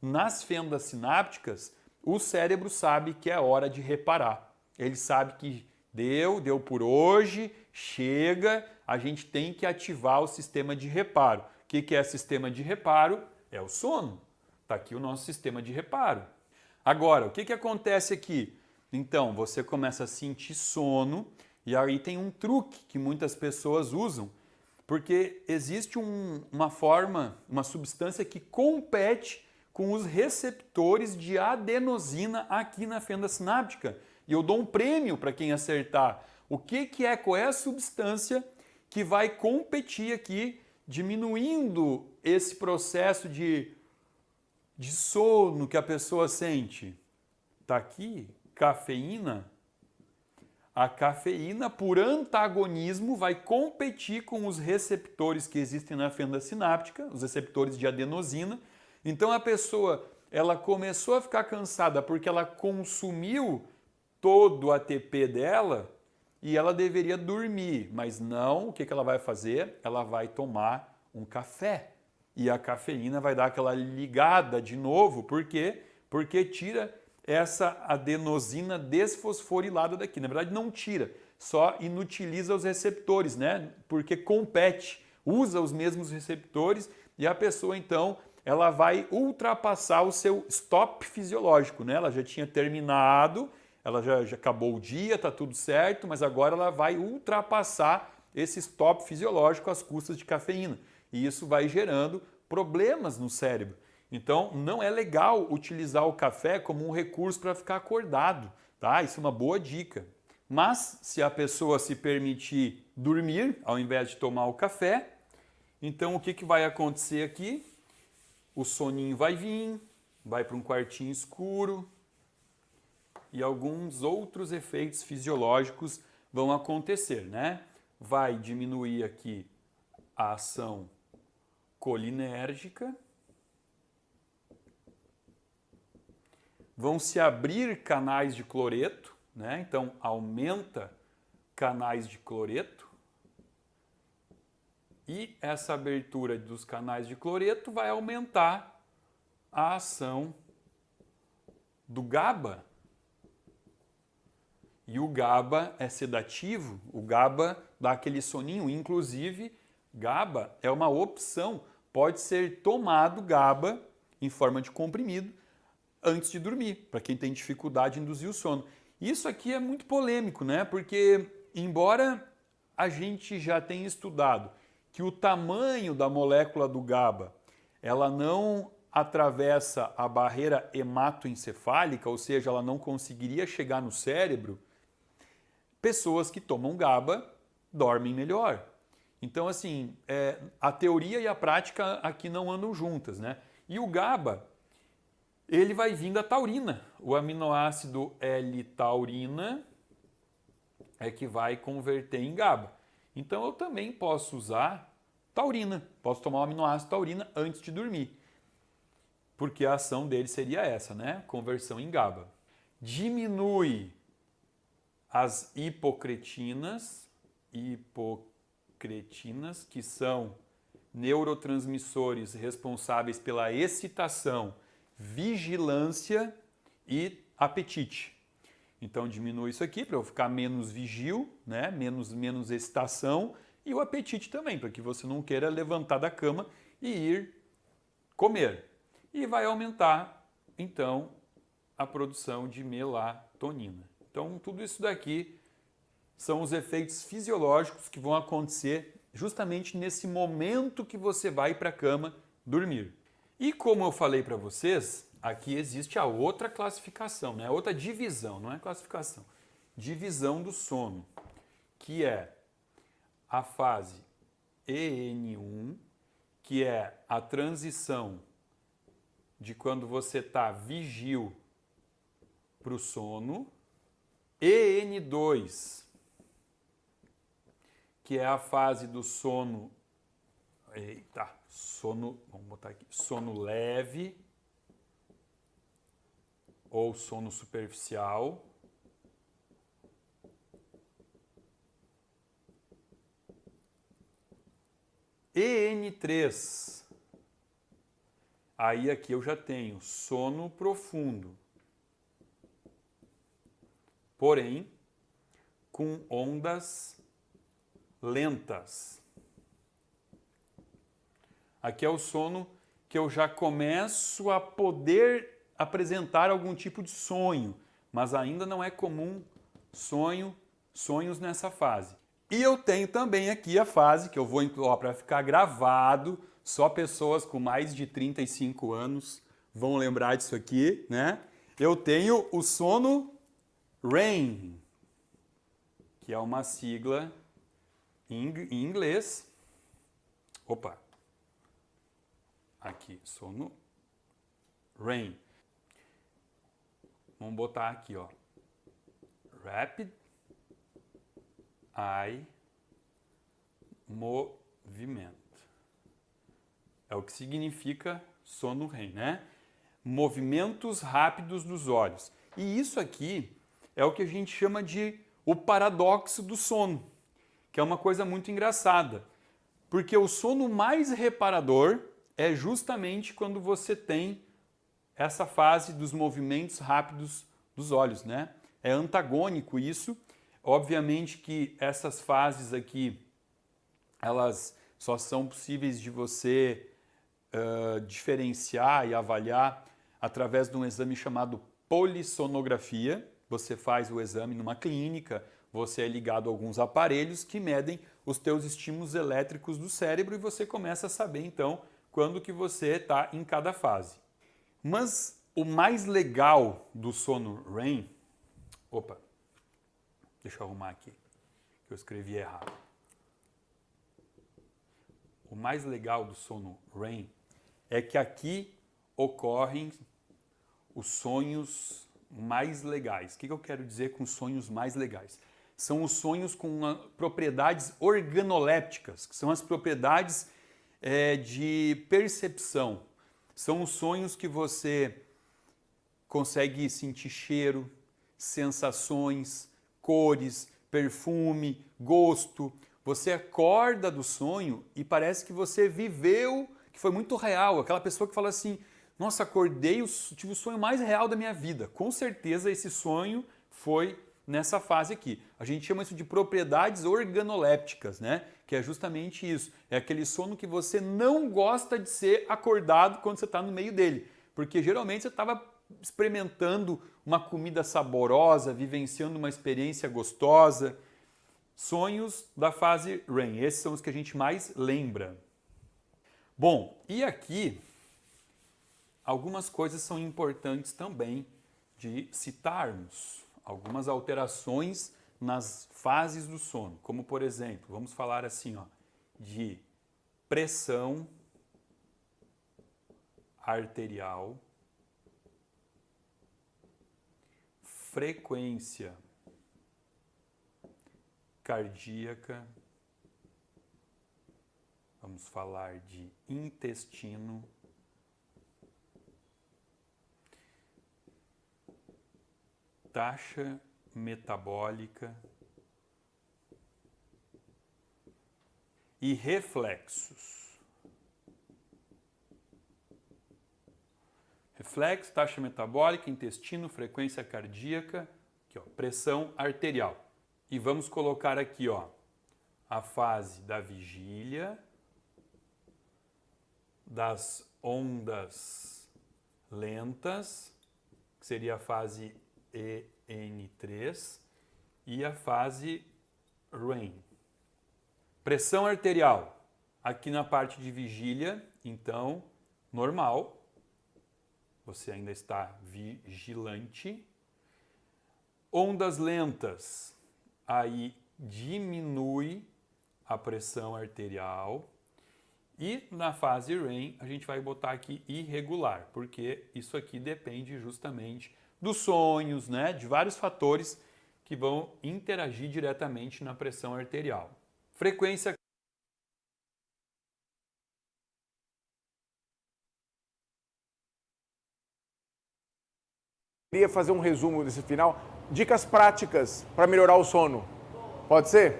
nas fendas sinápticas, o cérebro sabe que é hora de reparar. Ele sabe que deu por hoje, chega, a gente tem que ativar o sistema de reparo. O que é sistema de reparo? É o sono. Está aqui o nosso sistema de reparo. Agora, o que acontece aqui? Então, você começa a sentir sono e aí tem um truque que muitas pessoas usam, porque existe uma substância que compete com os receptores de adenosina aqui na fenda sináptica. E eu dou um prêmio para quem acertar. Qual é a substância que vai competir aqui, diminuindo esse processo de sono que a pessoa sente? Está aqui, cafeína. A cafeína, por antagonismo, vai competir com os receptores que existem na fenda sináptica, os receptores de adenosina. Então a pessoa, ela começou a ficar cansada porque ela consumiu todo o ATP dela e ela deveria dormir, mas não, o que ela vai fazer? Ela vai tomar um café e a cafeína vai dar aquela ligada de novo, por quê? Porque tira essa adenosina desfosforilada daqui. Na verdade não tira, só inutiliza os receptores, né? Porque compete, usa os mesmos receptores e a pessoa então ela vai ultrapassar o seu stop fisiológico, né? Ela já tinha terminado, ela já acabou o dia, está tudo certo, mas agora ela vai ultrapassar esse stop fisiológico às custas de cafeína. E isso vai gerando problemas no cérebro. Então, não é legal utilizar o café como um recurso para ficar acordado, tá? Isso é uma boa dica. Mas, se a pessoa se permitir dormir, ao invés de tomar o café, então o que vai acontecer aqui? O soninho vai vir, vai para um quartinho escuro e alguns outros efeitos fisiológicos vão acontecer, né? Vai diminuir aqui a ação colinérgica, vão se abrir canais de cloreto, né? Então aumenta canais de cloreto e essa abertura dos canais de cloreto vai aumentar a ação do GABA. E o GABA é sedativo, o GABA dá aquele soninho, inclusive GABA é uma opção, pode ser tomado GABA em forma de comprimido antes de dormir, para quem tem dificuldade em induzir o sono. Isso aqui é muito polêmico, né? Porque embora a gente já tenha estudado que o tamanho da molécula do GABA, ela não atravessa a barreira hematoencefálica, ou seja, ela não conseguiria chegar no cérebro, pessoas que tomam GABA dormem melhor. Então, assim, a teoria e a prática aqui não andam juntas, né? E o GABA, ele vai vir da taurina. O aminoácido L-taurina é que vai converter em GABA. Então, eu também posso usar taurina. Posso tomar o aminoácido taurina antes de dormir. Porque a ação dele seria essa, né? Conversão em GABA. Diminui as hipocretinas, que são neurotransmissores responsáveis pela excitação, vigilância e apetite. Então diminui isso aqui para eu ficar menos vigil, né? menos excitação, e o apetite também, para que você não queira levantar da cama e ir comer. E vai aumentar, então, a produção de melatonina. Então, tudo isso daqui são os efeitos fisiológicos que vão acontecer justamente nesse momento que você vai para a cama dormir. E como eu falei para vocês, aqui existe a outra classificação, né? Outra divisão, não é classificação. Divisão do sono, que é a fase EN1, que é a transição de quando você está vigil para o sono, EN2, que é a fase do sono, vamos botar aqui, sono leve ou sono superficial. EN3, Aí aqui eu já tenho sono profundo, porém com ondas lentas. Aqui é o sono que eu já começo a poder apresentar algum tipo de sonho, mas ainda não é comum sonhos nessa fase. E eu tenho também aqui a fase que eu vou incluir para ficar gravado, só pessoas com mais de 35 anos vão lembrar disso aqui, né? Eu tenho o sono REM, que é uma sigla em inglês. Opa! Aqui, sono REM. Vamos botar aqui, ó. Rapid Eye Movement. É o que significa sono REM, né? Movimentos rápidos dos olhos. E isso aqui é o que a gente chama de o paradoxo do sono, que é uma coisa muito engraçada. Porque o sono mais reparador é justamente quando você tem essa fase dos movimentos rápidos dos olhos, né? É antagônico isso. Obviamente que essas fases aqui, elas só são possíveis de você diferenciar e avaliar através de um exame chamado polissonografia. Você faz o exame numa clínica, você é ligado a alguns aparelhos que medem os teus estímulos elétricos do cérebro e você começa a saber então quando que você está em cada fase. Mas o mais legal do sono REM... Opa, deixa eu arrumar aqui, que eu escrevi errado. O mais legal do sono REM é que aqui ocorrem os sonhos mais legais. O que eu quero dizer com sonhos mais legais? São os sonhos com propriedades organolépticas, que são as propriedades de percepção. São os sonhos que você consegue sentir cheiro, sensações, cores, perfume, gosto. Você acorda do sonho e parece que você viveu, que foi muito real. Aquela pessoa que fala assim, nossa, acordei, tive o sonho mais real da minha vida. Com certeza esse sonho foi nessa fase aqui. A gente chama isso de propriedades organolépticas, né? Que é justamente isso. É aquele sono que você não gosta de ser acordado quando você está no meio dele. Porque geralmente você estava experimentando uma comida saborosa, vivenciando uma experiência gostosa. Sonhos da fase REM. Esses são os que a gente mais lembra. Bom, e aqui algumas coisas são importantes também de citarmos. Algumas alterações nas fases do sono, como por exemplo, vamos falar assim, ó, de pressão arterial, frequência cardíaca, vamos falar de intestino, taxa metabólica e reflexos. Reflexo, taxa metabólica, intestino, frequência cardíaca, aqui, ó, pressão arterial. E vamos colocar aqui, ó, a fase da vigília, das ondas lentas, que seria a fase EN3, e a fase REM. Pressão arterial, aqui na parte de vigília, então, normal, você ainda está vigilante. Ondas lentas, aí diminui a pressão arterial. E na fase REM, a gente vai botar aqui irregular, porque isso aqui depende justamente dos sonhos, né? De vários fatores que vão interagir diretamente na pressão arterial. Frequência. Queria fazer um resumo desse final. Dicas práticas para melhorar o sono. Pode ser?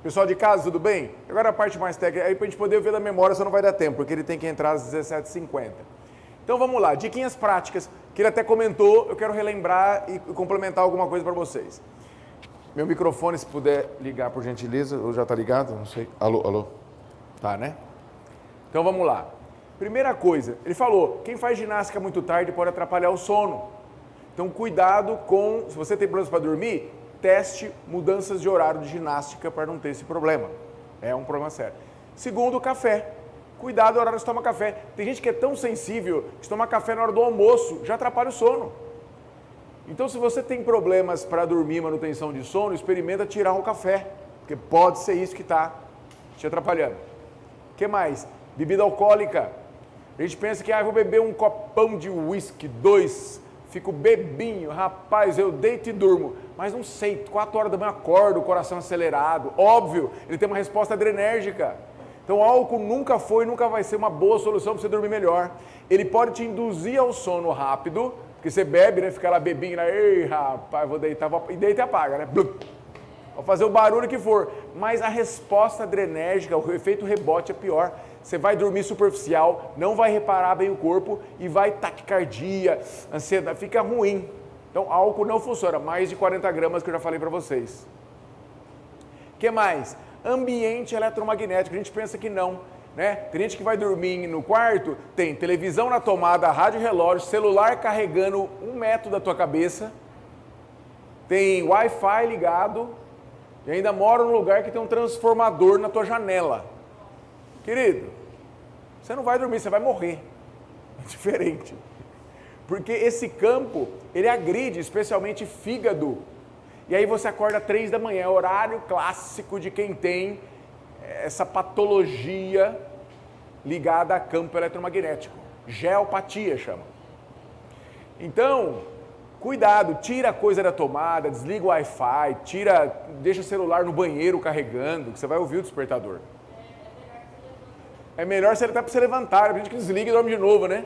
Pessoal de casa, tudo bem? Agora a parte mais técnica, aí para a gente poder ver da memória, só não vai dar tempo, porque ele tem que entrar às 17h50. Então vamos lá, diquinhas práticas, que ele até comentou, eu quero relembrar e complementar alguma coisa para vocês. Meu microfone, se puder ligar por gentileza, ou já está ligado? Não sei. Alô, alô? Tá, né? Então vamos lá. Primeira coisa, ele falou, quem faz ginástica muito tarde pode atrapalhar o sono. Então cuidado com, se você tem problemas para dormir, teste mudanças de horário de ginástica para não ter esse problema. É um problema sério. Segundo, café. Cuidado no horário de tomar café. Tem gente que é tão sensível que tomar café na hora do almoço já atrapalha o sono. Então, se você tem problemas para dormir, manutenção de sono, experimenta tirar um café, porque pode ser isso que está te atrapalhando. O que mais? Bebida alcoólica. A gente pensa que, vou beber um copão de uísque, 2, fico bebinho, rapaz, eu deito e durmo. Mas não sei, 4 horas da manhã acordo, o coração acelerado. Óbvio, ele tem uma resposta adrenérgica. Então, álcool nunca foi e nunca vai ser uma boa solução para você dormir melhor. Ele pode te induzir ao sono rápido, porque você bebe, né? Fica lá bebinho, né? Ei, rapaz, vou deitar, e deita e apaga, né? Blum. Vou fazer o barulho que for. Mas a resposta adrenérgica, o efeito rebote é pior. Você vai dormir superficial, não vai reparar bem o corpo e vai taquicardia, ansiedade, fica ruim. Então, álcool não funciona. Mais de 40 gramas que eu já falei para vocês. O que mais? Ambiente eletromagnético. A gente pensa que não. Né? Tem gente que vai dormir no quarto, tem televisão na tomada, rádio relógio, celular carregando 1 metro da tua cabeça, tem Wi-Fi ligado e ainda mora num lugar que tem um transformador na tua janela. Querido, você não vai dormir, você vai morrer. É diferente. Porque esse campo, ele agride especialmente fígado. E aí você acorda 3 da manhã, horário clássico de quem tem essa patologia ligada a campo eletromagnético. Geopatia chama. Então, cuidado, tira a coisa da tomada, desliga o Wi-Fi, deixa o celular no banheiro carregando, que você vai ouvir o despertador. É melhor você para você levantar, a gente que desliga e dorme de novo, né?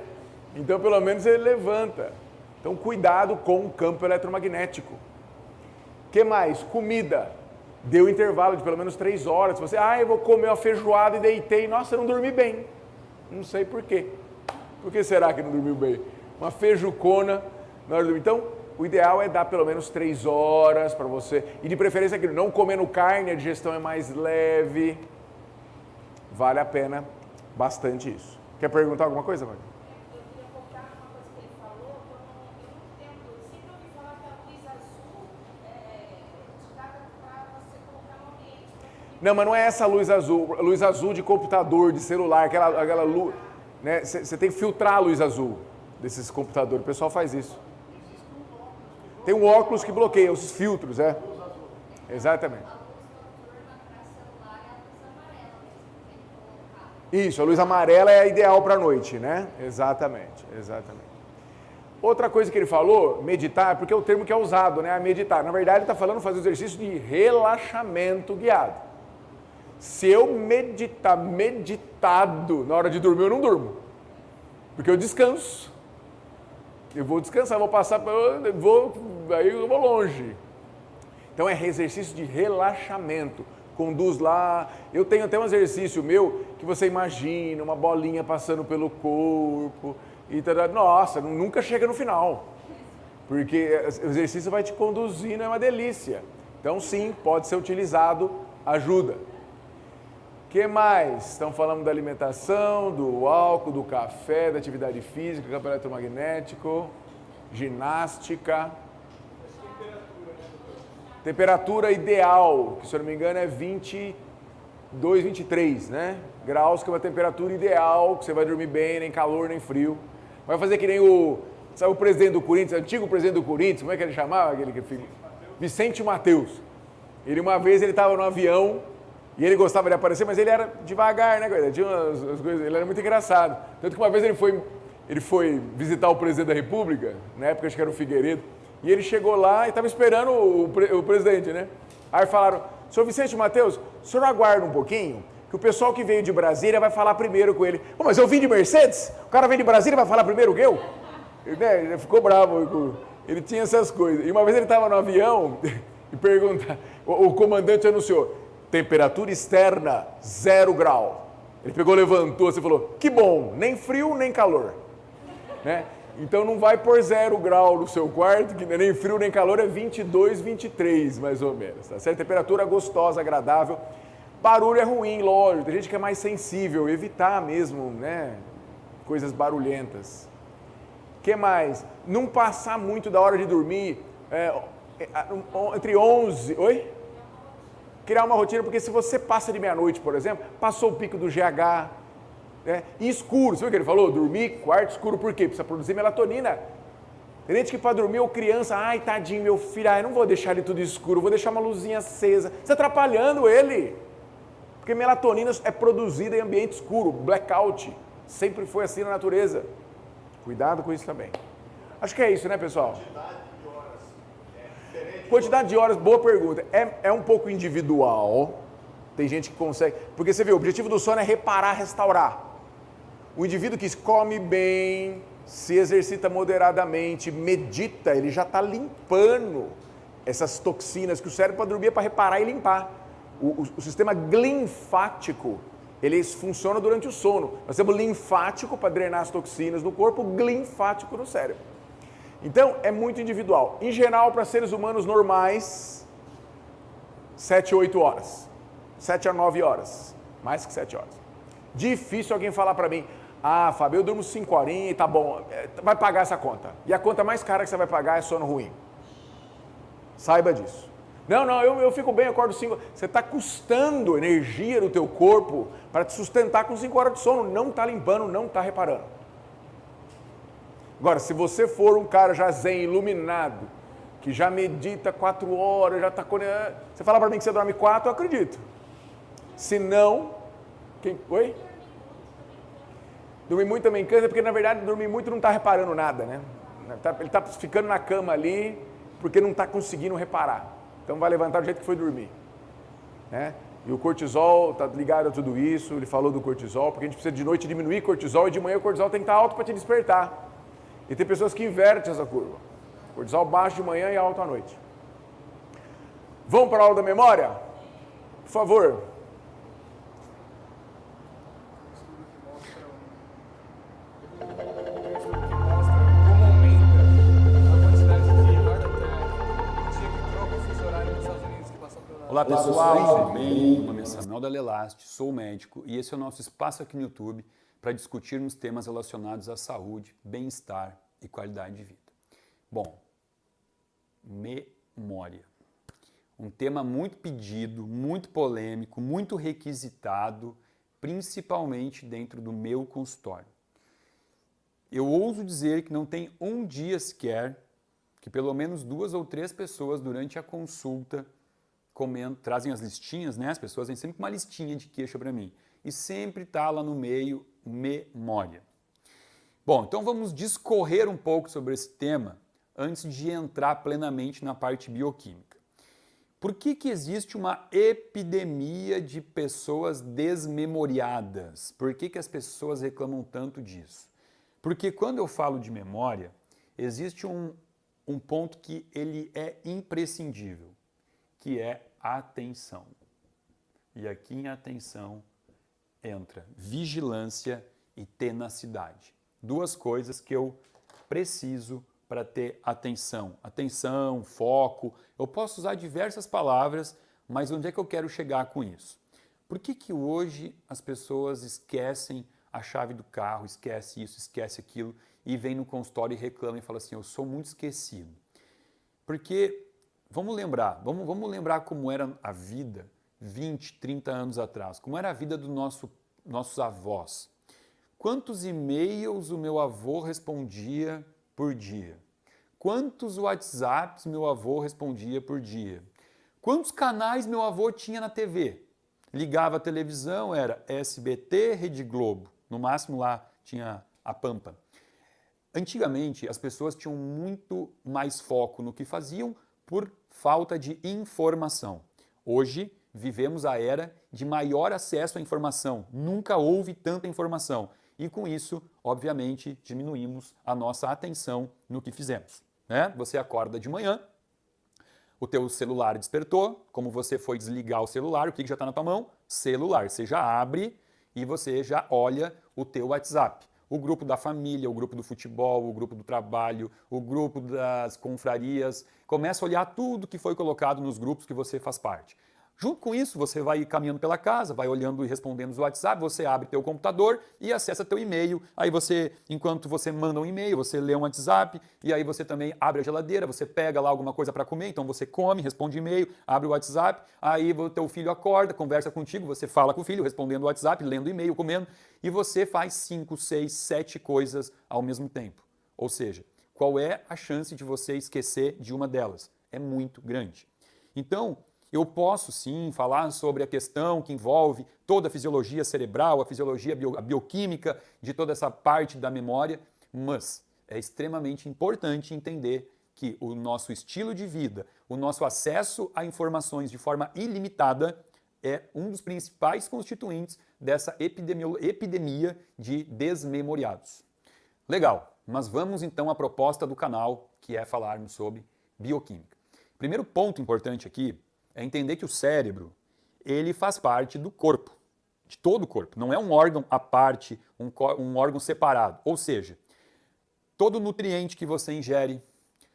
Então, pelo menos ele levanta. Então, cuidado com o campo eletromagnético. O que mais? Comida. Deu intervalo de pelo menos 3 horas. Você, eu vou comer uma feijoada e deitei. Nossa, eu não dormi bem. Não sei por quê. Por que será que não dormiu bem? Uma feijucona na hora de dormir. Então, o ideal é dar pelo menos 3 horas para você. E de preferência, não comendo carne, a digestão é mais leve. Vale a pena bastante isso. Quer perguntar alguma coisa, Marcos? Eu queria voltar uma coisa que ele falou, que eu não entendo. Eu sempre ouvi falar que a luz azul indicada para você colocar no ambiente. Não, mas não é essa luz azul de computador, de celular, aquela luz, né? Você tem que filtrar a luz azul desses computadores, o pessoal faz isso. Tem um óculos que bloqueia os filtros, Exatamente. Isso, a luz amarela é a ideal para a noite, né? Exatamente. Outra coisa que ele falou, meditar, porque é o termo que é usado, né? Meditar. Na verdade, ele está falando fazer exercício de relaxamento guiado. Se eu meditado na hora de dormir, eu não durmo. Porque eu descanso. Eu vou descansar, aí eu vou longe. Então é exercício de relaxamento. Conduz lá. Eu tenho até um exercício meu que você imagina uma bolinha passando pelo corpo e tal. Nossa, nunca chega no final. Porque o exercício vai te conduzindo, é uma delícia. Então sim, pode ser utilizado, ajuda. O que mais? Estão falando da alimentação, do álcool, do café, da atividade física, campo eletromagnético, ginástica. Temperatura ideal, que se eu não me engano é 22, 23, né? Graus, que é uma temperatura ideal, que você vai dormir bem, nem calor, nem frio. Vai fazer que nem o presidente do Corinthians, antigo presidente do Corinthians, como é que ele chamava? Vicente Mateus. Ele uma vez ele estava no avião e ele gostava de aparecer, mas ele era devagar, né? Tinha umas coisas, ele era muito engraçado. Tanto que uma vez ele foi visitar o presidente da República, na época acho que era o Figueiredo, e ele chegou lá e estava esperando o presidente, né? Aí falaram, senhor Vicente Mateus, o senhor aguarda um pouquinho, que o pessoal que veio de Brasília vai falar primeiro com ele. Mas eu vim de Mercedes? O cara vem de Brasília e vai falar primeiro que eu? Ele ficou bravo, ele tinha essas coisas. E uma vez ele estava no avião e pergunta, o comandante anunciou, temperatura externa 0 grau. Ele pegou, levantou assim e falou, que bom, nem frio nem calor. né? Então não vai por 0 grau no seu quarto, que nem frio nem calor, é 22, 23 mais ou menos, tá certo? Temperatura gostosa, agradável. Barulho é ruim, lógico, tem gente que é mais sensível, evitar mesmo, né, coisas barulhentas. O que mais? Não passar muito da hora de dormir, entre 11... Oi? Criar uma rotina, porque se você passa de meia-noite, por exemplo, passou o pico do GH, né? E escuro, você viu o que ele falou? Dormir, quarto escuro, por quê? Precisa produzir melatonina. Tem gente que para dormir, ou criança, ai, tadinho, meu filho, ai, não vou deixar ele tudo escuro, vou deixar uma luzinha acesa. Você está atrapalhando ele. Porque melatonina é produzida em ambiente escuro, blackout. Sempre foi assim na natureza. Cuidado com isso também. Acho que é isso, né, pessoal? Quantidade de horas, boa pergunta. É um pouco individual. Tem gente que consegue. Porque você vê, o objetivo do sono é reparar, restaurar. O indivíduo que come bem, se exercita moderadamente, medita, ele já está limpando essas toxinas que o cérebro para dormir é para reparar e limpar. O sistema linfático, ele funciona durante o sono. Nós temos linfático para drenar as toxinas no corpo, linfático no cérebro. Então, é muito individual. Em geral, para seres humanos normais, 7 a 8 horas. 7 a 9 horas. Mais que 7 horas. Difícil alguém falar para mim, ah, Fábio, eu durmo 5 horinhas, tá bom, vai pagar essa conta. E a conta mais cara que você vai pagar é sono ruim. Saiba disso. Não, eu fico bem, eu acordo 5. Você está custando energia no teu corpo para te sustentar com 5 horas de sono. Não está limpando, não está reparando. Agora, se você for um cara já zen, iluminado, que já medita 4 horas, já está... Você fala para mim que você dorme 4, eu acredito. Se não... Oi? Dormir muito também cansa, porque na verdade dormir muito não está reparando nada, né? Ele está ficando na cama ali porque não está conseguindo reparar. Então vai levantar do jeito que foi dormir, né? E o cortisol está ligado a tudo isso, ele falou do cortisol, porque a gente precisa de noite diminuir cortisol e de manhã o cortisol tem que estar alto para te despertar. E tem pessoas que invertem essa curva. Cortisol baixo de manhã e alto à noite. Vamos para a aula da memória? Por favor. Olá pessoal, tudo bem? Meu nome é Samuel Dalelast, sou médico e esse é o nosso espaço aqui no YouTube para discutirmos temas relacionados à saúde, bem-estar e qualidade de vida. Bom, memória. Um tema muito pedido, muito polêmico, muito requisitado, principalmente dentro do meu consultório. Eu ouso dizer que não tem um dia sequer que pelo menos 2 ou 3 pessoas durante a consulta trazem as listinhas, né? As pessoas vêm sempre com uma listinha de queixa para mim. E sempre está lá no meio, memória. Bom, então vamos discorrer um pouco sobre esse tema antes de entrar plenamente na parte bioquímica. Por que existe uma epidemia de pessoas desmemoriadas? Por que as pessoas reclamam tanto disso? Porque quando eu falo de memória, existe um ponto que ele é imprescindível, que é a atenção. E aqui em atenção entra vigilância e tenacidade. 2 coisas que eu preciso para ter atenção. Atenção, foco. Eu posso usar diversas palavras, mas onde é que eu quero chegar com isso? Por que hoje as pessoas esquecem a chave do carro, esquece isso, esquece aquilo, e vem no consultório e reclama e fala assim, eu sou muito esquecido? Porque vamos lembrar como era a vida 20, 30 anos atrás, como era a vida dos nossos avós. Quantos e-mails o meu avô respondia por dia? Quantos WhatsApps meu avô respondia por dia? Quantos canais meu avô tinha na TV? Ligava a televisão, era SBT, Rede Globo, no máximo lá tinha a Pampa. Antigamente as pessoas tinham muito mais foco no que faziam por falta de informação. Hoje, vivemos a era de maior acesso à informação. Nunca houve tanta informação. E com isso, obviamente, diminuímos a nossa atenção no que fizemos, né? Você acorda de manhã, o teu celular despertou, como você foi desligar o celular, o que já está na tua mão? Celular. Você já abre e você já olha o teu WhatsApp. o grupo da família, o grupo do futebol, o grupo do trabalho, o grupo das confrarias. Começa a olhar tudo que foi colocado nos grupos que você faz parte. Junto com isso, você vai caminhando pela casa, vai olhando e respondendo os WhatsApp, você abre teu computador e acessa teu e-mail. Aí você, enquanto você manda um e-mail, você lê um WhatsApp e aí você também abre a geladeira, você pega lá alguma coisa para comer, então você come, responde e-mail, abre o WhatsApp, aí o teu filho acorda, conversa contigo, você fala com o filho, respondendo o WhatsApp, lendo e-mail, comendo, e você faz 5, 6, 7 coisas ao mesmo tempo. Ou seja, qual é a chance de você esquecer de uma delas? É muito grande. Então, eu posso sim falar sobre a questão que envolve toda a fisiologia cerebral, a fisiologia a bioquímica de toda essa parte da memória, mas é extremamente importante entender que o nosso estilo de vida, o nosso acesso a informações de forma ilimitada é um dos principais constituintes dessa epidemia de desmemoriados. Legal, mas vamos então à proposta do canal, que é falarmos sobre bioquímica. Primeiro ponto importante aqui é entender que o cérebro, ele faz parte do corpo, de todo o corpo. Não é um órgão à parte, um órgão separado. Ou seja, todo nutriente que você ingere,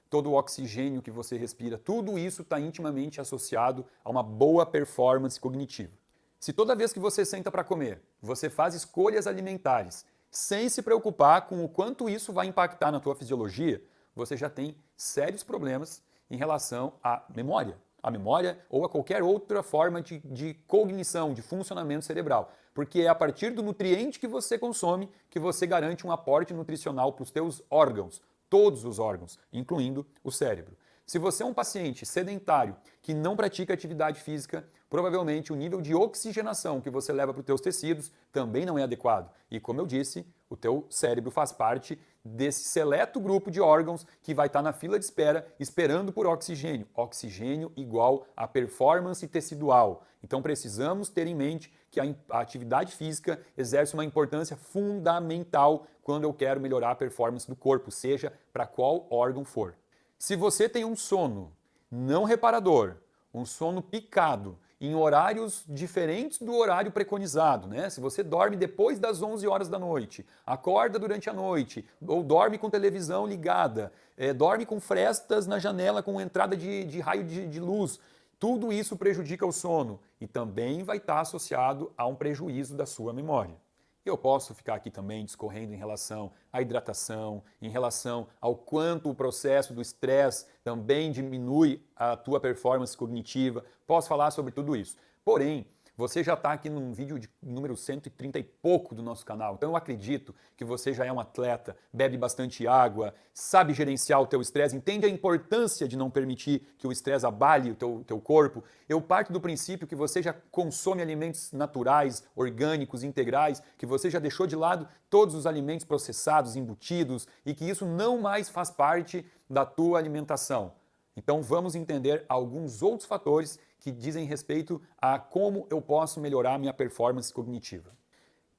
todo o oxigênio que você respira, tudo isso está intimamente associado a uma boa performance cognitiva. Se toda vez que você senta para comer, você faz escolhas alimentares, sem se preocupar com o quanto isso vai impactar na tua fisiologia, você já tem sérios problemas em relação à memória. A memória ou a qualquer outra forma de cognição, de funcionamento cerebral. Porque é a partir do nutriente que você consome que você garante um aporte nutricional para os teus órgãos, todos os órgãos, incluindo o cérebro. Se você é um paciente sedentário que não pratica atividade física, provavelmente o nível de oxigenação que você leva para os teus tecidos também não é adequado. E como eu disse, o teu cérebro faz parte desse seleto grupo de órgãos que vai estar na fila de espera esperando por oxigênio. Oxigênio igual a performance tecidual. Então precisamos ter em mente que a atividade física exerce uma importância fundamental quando eu quero melhorar a performance do corpo, seja para qual órgão for. Se você tem um sono não reparador, um sono picado, em horários diferentes do horário preconizado, né? Se você dorme depois das 11 horas da noite, acorda durante a noite, ou dorme com televisão ligada, dorme com frestas na janela com entrada de raio de luz, tudo isso prejudica o sono e também vai estar associado a um prejuízo da sua memória. Eu posso ficar aqui também discorrendo em relação à hidratação, em relação ao quanto o processo do estresse também diminui a tua performance cognitiva. Posso falar sobre tudo isso. Porém, você já está aqui num vídeo de número 130 e pouco do nosso canal. Então eu acredito que você já é um atleta, bebe bastante água, sabe gerenciar o teu estresse, entende a importância de não permitir que o estresse abale o teu corpo. Eu parto do princípio que você já consome alimentos naturais, orgânicos, integrais, que você já deixou de lado todos os alimentos processados, embutidos e que isso não mais faz parte da tua alimentação. Então vamos entender alguns outros fatores que dizem respeito a como eu posso melhorar minha performance cognitiva.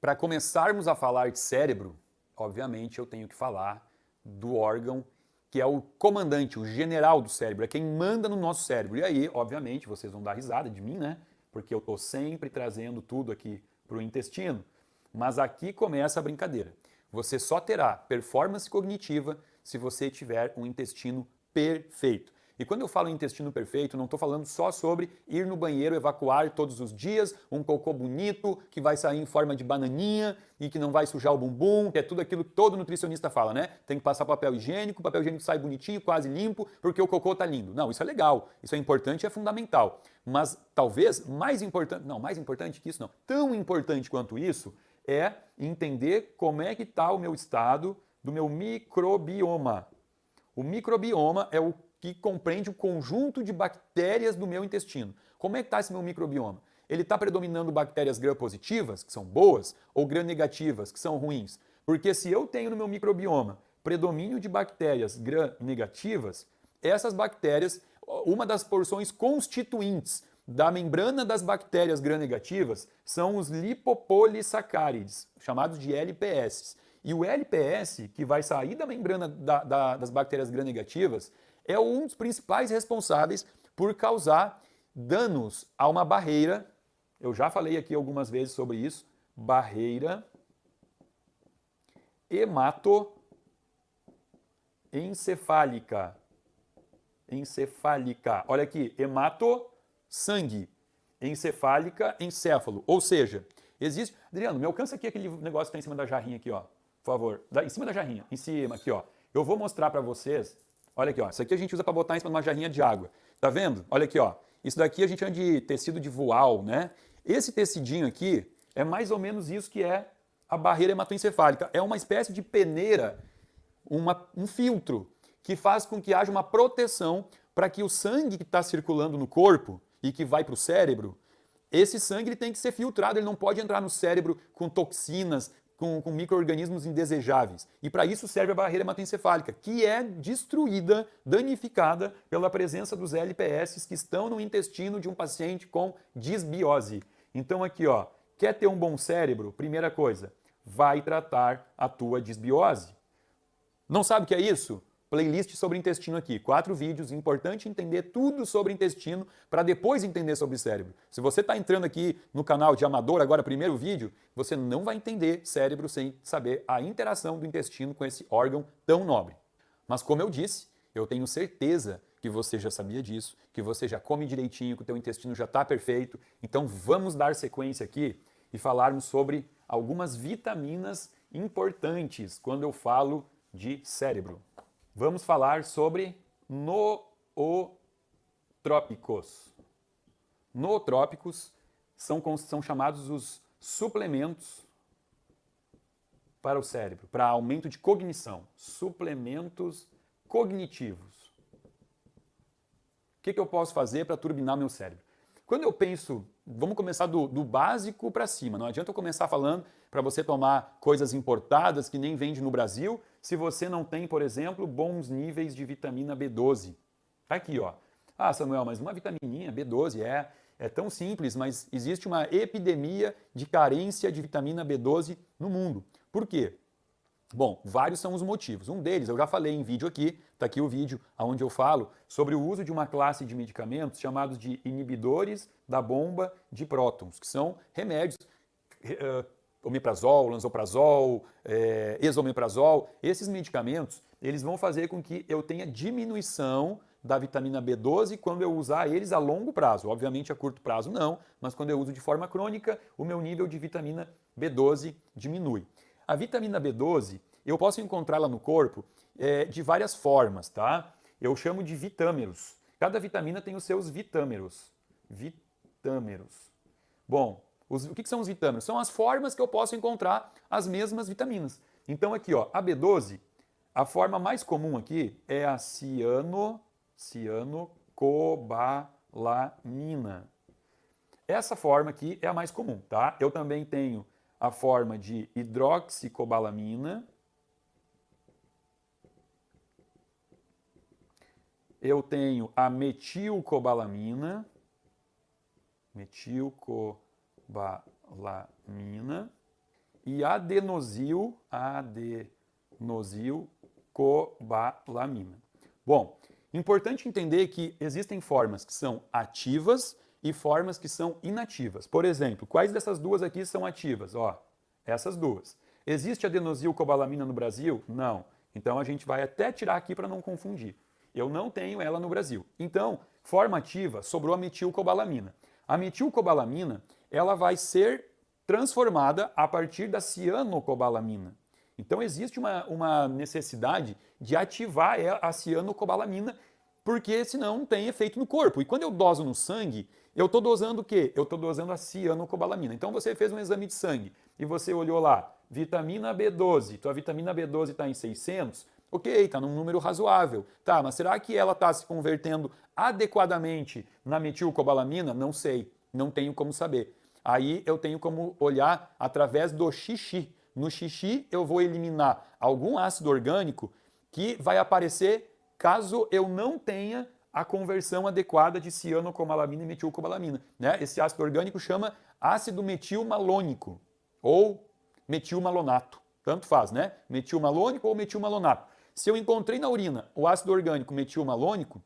Para começarmos a falar de cérebro, obviamente eu tenho que falar do órgão que é o comandante, o general do cérebro, é quem manda no nosso cérebro. E aí, obviamente, vocês vão dar risada de mim, né? Porque eu estou sempre trazendo tudo aqui para o intestino. Mas aqui começa a brincadeira. Você só terá performance cognitiva se você tiver um intestino perfeito. E quando eu falo em intestino perfeito, não estou falando só sobre ir no banheiro, evacuar todos os dias, um cocô bonito, que vai sair em forma de bananinha e que não vai sujar o bumbum, que é tudo aquilo que todo nutricionista fala, né? Tem que passar papel higiênico, o papel higiênico sai bonitinho, quase limpo, porque o cocô está lindo. Não, isso é legal, isso é importante e é fundamental. Mas talvez mais importante que isso não, tão importante quanto isso, é entender como é que está o meu estado do meu microbioma. O microbioma é o que compreende o conjunto de bactérias do meu intestino. Como é que está esse meu microbioma? Ele está predominando bactérias gram-positivas, que são boas, ou gram-negativas, que são ruins? Porque se eu tenho no meu microbioma predomínio de bactérias gram-negativas, essas bactérias, uma das porções constituintes da membrana das bactérias gram-negativas são os lipopolissacárides, chamados de LPS. E o LPS, que vai sair da membrana das bactérias gram-negativas, é um dos principais responsáveis por causar danos a uma barreira. Eu já falei aqui algumas vezes sobre isso. Barreira hematoencefálica. Encefálica. Olha aqui, hemato, sangue. Encefálica, encéfalo. Ou seja, existe... Adriano, me alcança aqui aquele negócio que está em cima da jarrinha aqui, ó. Por favor. Em cima da jarrinha. Em cima, aqui, ó. Eu vou mostrar para vocês. Olha aqui, ó. Isso aqui a gente usa para botar em cima de uma jarrinha de água. Tá vendo? Olha aqui, ó. Isso daqui a gente chama de tecido de voal, né? Esse tecidinho aqui é mais ou menos isso que é a barreira hematoencefálica. É uma espécie de peneira, um filtro, que faz com que haja uma proteção para que o sangue que está circulando no corpo e que vai para o cérebro, esse sangue ele tem que ser filtrado, ele não pode entrar no cérebro com toxinas, com micro-organismos indesejáveis. E para isso serve a barreira hematoencefálica, que é destruída, danificada pela presença dos LPS que estão no intestino de um paciente com disbiose. Então aqui, ó, quer ter um bom cérebro? Primeira coisa, vai tratar a tua disbiose. Não sabe o que é isso? Playlist sobre intestino aqui, 4 vídeos, importante entender tudo sobre intestino para depois entender sobre cérebro. Se você está entrando aqui no canal de amador, agora primeiro vídeo, você não vai entender cérebro sem saber a interação do intestino com esse órgão tão nobre. Mas como eu disse, eu tenho certeza que você já sabia disso, que você já come direitinho, que o teu intestino já está perfeito. Então vamos dar sequência aqui e falarmos sobre algumas vitaminas importantes quando eu falo de cérebro. Vamos falar sobre nootrópicos. Nootrópicos são chamados os suplementos para o cérebro, para aumento de cognição. Suplementos cognitivos. O que eu posso fazer para turbinar meu cérebro? Quando eu penso, vamos começar do básico para cima. Não adianta eu começar falando para você tomar coisas importadas que nem vende no Brasil, se você não tem, por exemplo, bons níveis de vitamina B12. Tá aqui, ó. Ah, Samuel, mas uma vitamininha B12 é tão simples, mas existe uma epidemia de carência de vitamina B12 no mundo. Por quê? Bom, vários são os motivos. Um deles, eu já falei em vídeo aqui, está aqui o vídeo onde eu falo sobre o uso de uma classe de medicamentos chamados de inibidores da bomba de prótons, que são remédios, omeprazol, lansoprazol, esomeprazol. Esses medicamentos, eles vão fazer com que eu tenha diminuição da vitamina B12 quando eu usar eles a longo prazo. Obviamente a curto prazo não, mas quando eu uso de forma crônica, o meu nível de vitamina B12 diminui. A vitamina B12, eu posso encontrá-la no corpo de várias formas, tá? Eu chamo de vitâmeros. Cada vitamina tem os seus vitâmeros. Vitâmeros. Bom, o que são os vitâmeros? São as formas que eu posso encontrar as mesmas vitaminas. Então aqui, ó, a B12, a forma mais comum aqui é a cianocobalamina. Essa forma aqui é a mais comum, tá? Eu também tenho a forma de hidroxicobalamina. Eu tenho a metilcobalamina. Metilcobalamina. E adenosilcobalamina. Bom, importante entender que existem formas que são ativas e formas que são inativas. Por exemplo, quais dessas duas aqui são ativas? Ó, essas duas. Existe adenosilcobalamina no Brasil? Não. Então a gente vai até tirar aqui para não confundir. Eu não tenho ela no Brasil. Então, forma ativa, sobrou a metilcobalamina. A metilcobalamina, ela vai ser transformada a partir da cianocobalamina. Então existe uma necessidade de ativar a cianocobalamina, porque senão não tem efeito no corpo. E quando eu doso no sangue, eu estou dosando o quê? Eu estou dosando a cianocobalamina. Então você fez um exame de sangue e você olhou lá, vitamina B12, tua vitamina B12 está em 600, ok, está num número razoável. Tá, mas será que ela está se convertendo adequadamente na metilcobalamina? Não sei, não tenho como saber. Aí eu tenho como olhar através do xixi. No xixi eu vou eliminar algum ácido orgânico que vai aparecer caso eu não tenha a conversão adequada de cianocobalamina e metilcobalamina. Né? Esse ácido orgânico chama ácido metilmalônico ou metilmalonato. Tanto faz, né? Metilmalônico ou metilmalonato. Se eu encontrei na urina o ácido orgânico metilmalônico,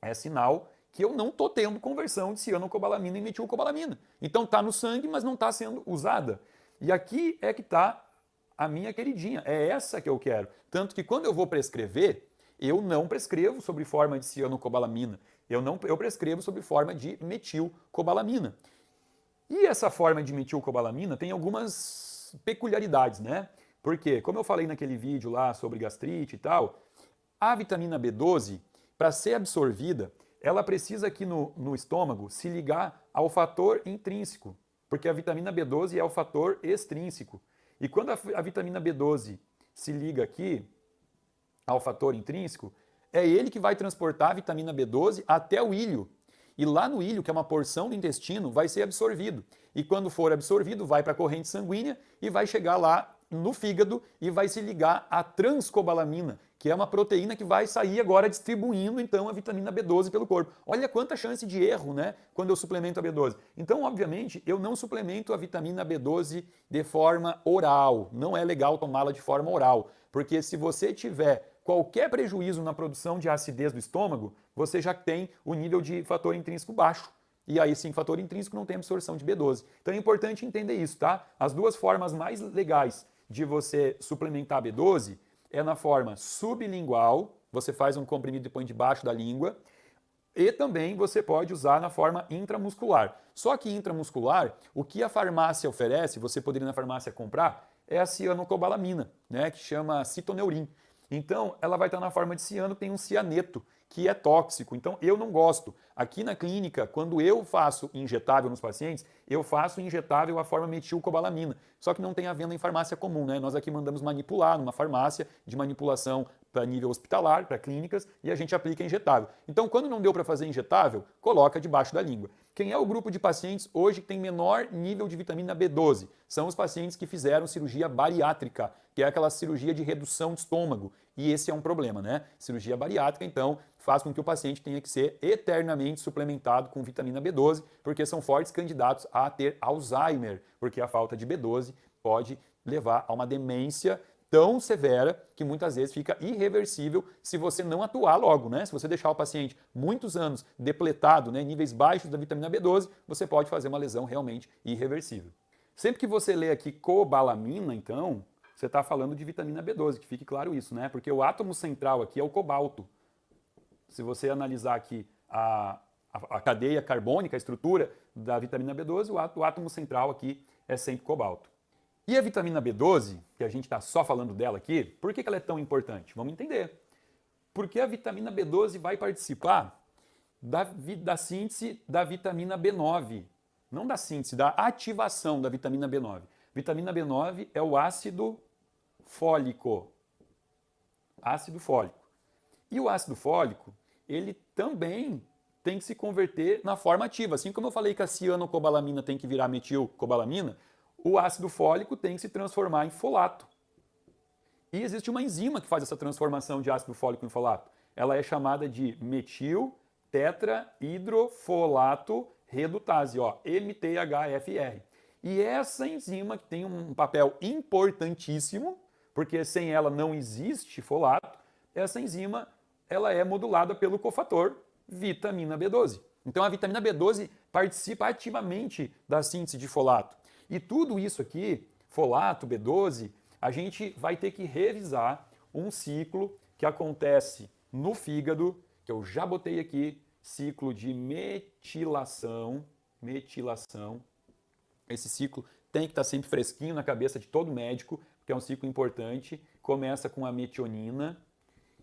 é sinal que eu não estou tendo conversão de cianocobalamina em metilcobalamina. Então está no sangue, mas não está sendo usada. E aqui é que está a minha queridinha, é essa que eu quero. Tanto que quando eu vou prescrever, eu não prescrevo sobre forma de cianocobalamina, eu prescrevo sobre forma de metilcobalamina. E essa forma de metilcobalamina tem algumas peculiaridades, né? Porque, como eu falei naquele vídeo lá sobre gastrite e tal, a vitamina B12, para ser absorvida, ela precisa aqui no estômago se ligar ao fator intrínseco, porque a vitamina B12 é o fator extrínseco. E quando a vitamina B12 se liga aqui ao fator intrínseco, é ele que vai transportar a vitamina B12 até o ilho. E lá no ilho, que é uma porção do intestino, vai ser absorvido. E quando for absorvido, vai para a corrente sanguínea e vai chegar lá no fígado e vai se ligar à transcobalamina, que é uma proteína que vai sair agora distribuindo então a vitamina B12 pelo corpo. Olha quanta chance de erro, né, quando eu suplemento a B12. Então, obviamente, eu não suplemento a vitamina B12 de forma oral. Não é legal tomá-la de forma oral, porque se você tiver qualquer prejuízo na produção de acidez do estômago, você já tem o nível de fator intrínseco baixo. E aí sim, fator intrínseco não tem absorção de B12. Então é importante entender isso, tá? As duas formas mais legais de você suplementar B12 é na forma sublingual, você faz um comprimido e põe debaixo da língua, e também você pode usar na forma intramuscular. Só que intramuscular, o que a farmácia oferece, você poderia na farmácia comprar, é a cianocobalamina, né, que chama citoneurin. Então, ela vai estar na forma de ciano, tem um cianeto, que é tóxico. Então, eu não gosto. Aqui na clínica, quando eu faço injetável nos pacientes, eu faço injetável a forma metilcobalamina. Só que não tem a venda em farmácia comum, né? Nós aqui mandamos manipular numa farmácia de manipulação para nível hospitalar, para clínicas, e a gente aplica injetável. Então, quando não deu para fazer injetável, coloca debaixo da língua. Quem é o grupo de pacientes hoje que tem menor nível de vitamina B12? São os pacientes que fizeram cirurgia bariátrica, que é aquela cirurgia de redução de estômago. E esse é um problema, né? Cirurgia bariátrica, então, faz com que o paciente tenha que ser eternamente suplementado com vitamina B12, porque são fortes candidatos a ter Alzheimer, porque a falta de B12 pode levar a uma demência tão severa que muitas vezes fica irreversível se você não atuar logo, né? Se você deixar o paciente muitos anos depletado, né, níveis baixos da vitamina B12, você pode fazer uma lesão realmente irreversível. Sempre que você lê aqui cobalamina, então, você está falando de vitamina B12, que fique claro isso, né? Porque o átomo central aqui é o cobalto. Se você analisar aqui a cadeia carbônica, a estrutura da vitamina B12, o átomo central aqui é sempre cobalto. E a vitamina B12, que a gente está só falando dela aqui, por que ela é tão importante? Vamos entender. Porque a vitamina B12 vai participar da síntese da vitamina B9. Não da síntese, da ativação da vitamina B9. Vitamina B9 é o ácido fólico. Ácido fólico. E o ácido fólico, ele também tem que se converter na forma ativa. Assim como eu falei que a cianocobalamina tem que virar metilcobalamina, o ácido fólico tem que se transformar em folato. E existe uma enzima que faz essa transformação de ácido fólico em folato. Ela é chamada de metil tetrahidrofolato redutase, ó, MTHFR. E essa enzima que tem um papel importantíssimo, porque sem ela não existe folato, essa enzima ela é modulada pelo cofator vitamina B12. Então a vitamina B12 participa ativamente da síntese de folato. E tudo isso aqui, folato, B12, a gente vai ter que revisar um ciclo que acontece no fígado, que eu já botei aqui, ciclo de metilação. Esse ciclo tem que estar sempre fresquinho na cabeça de todo médico, porque é um ciclo importante. Começa com a metionina,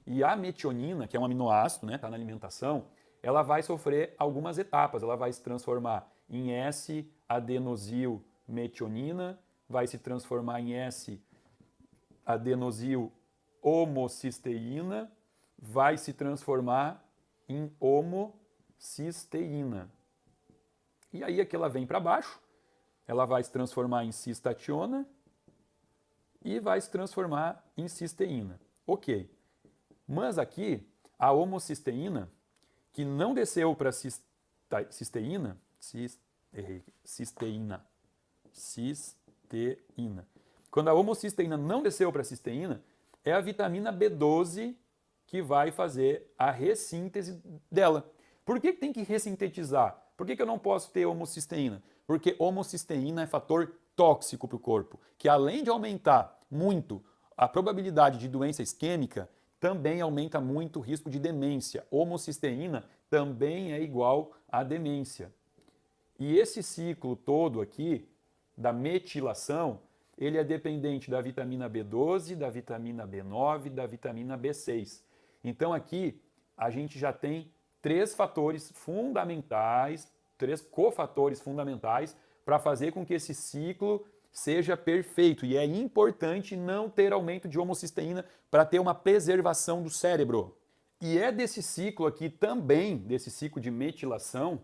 e a metionina, que é um aminoácido, né, está na alimentação, ela vai sofrer algumas etapas. Ela vai se transformar em S-adenosilmetionina, vai se transformar em S-adenosilhomocisteína, vai se transformar em homocisteína. E aí aqui ela vem para baixo, ela vai se transformar em cistationa e vai se transformar em cisteína. Ok. Mas aqui, a homocisteína, que não desceu para cisteína. Quando a homocisteína não desceu para a cisteína, é a vitamina B12 que vai fazer a ressíntese dela. Por que tem que ressintetizar? Por que eu não posso ter homocisteína? Porque homocisteína é fator tóxico para o corpo, que além de aumentar muito. A probabilidade de doença isquêmica também aumenta muito o risco de demência. Homocisteína também é igual à demência. E esse ciclo todo aqui, da metilação, ele é dependente da vitamina B12, da vitamina B9, da vitamina B6. Então aqui a gente já tem três fatores fundamentais, três cofatores fundamentais para fazer com que esse ciclo seja perfeito. E é importante não ter aumento de homocisteína para ter uma preservação do cérebro. E é desse ciclo aqui também, desse ciclo de metilação,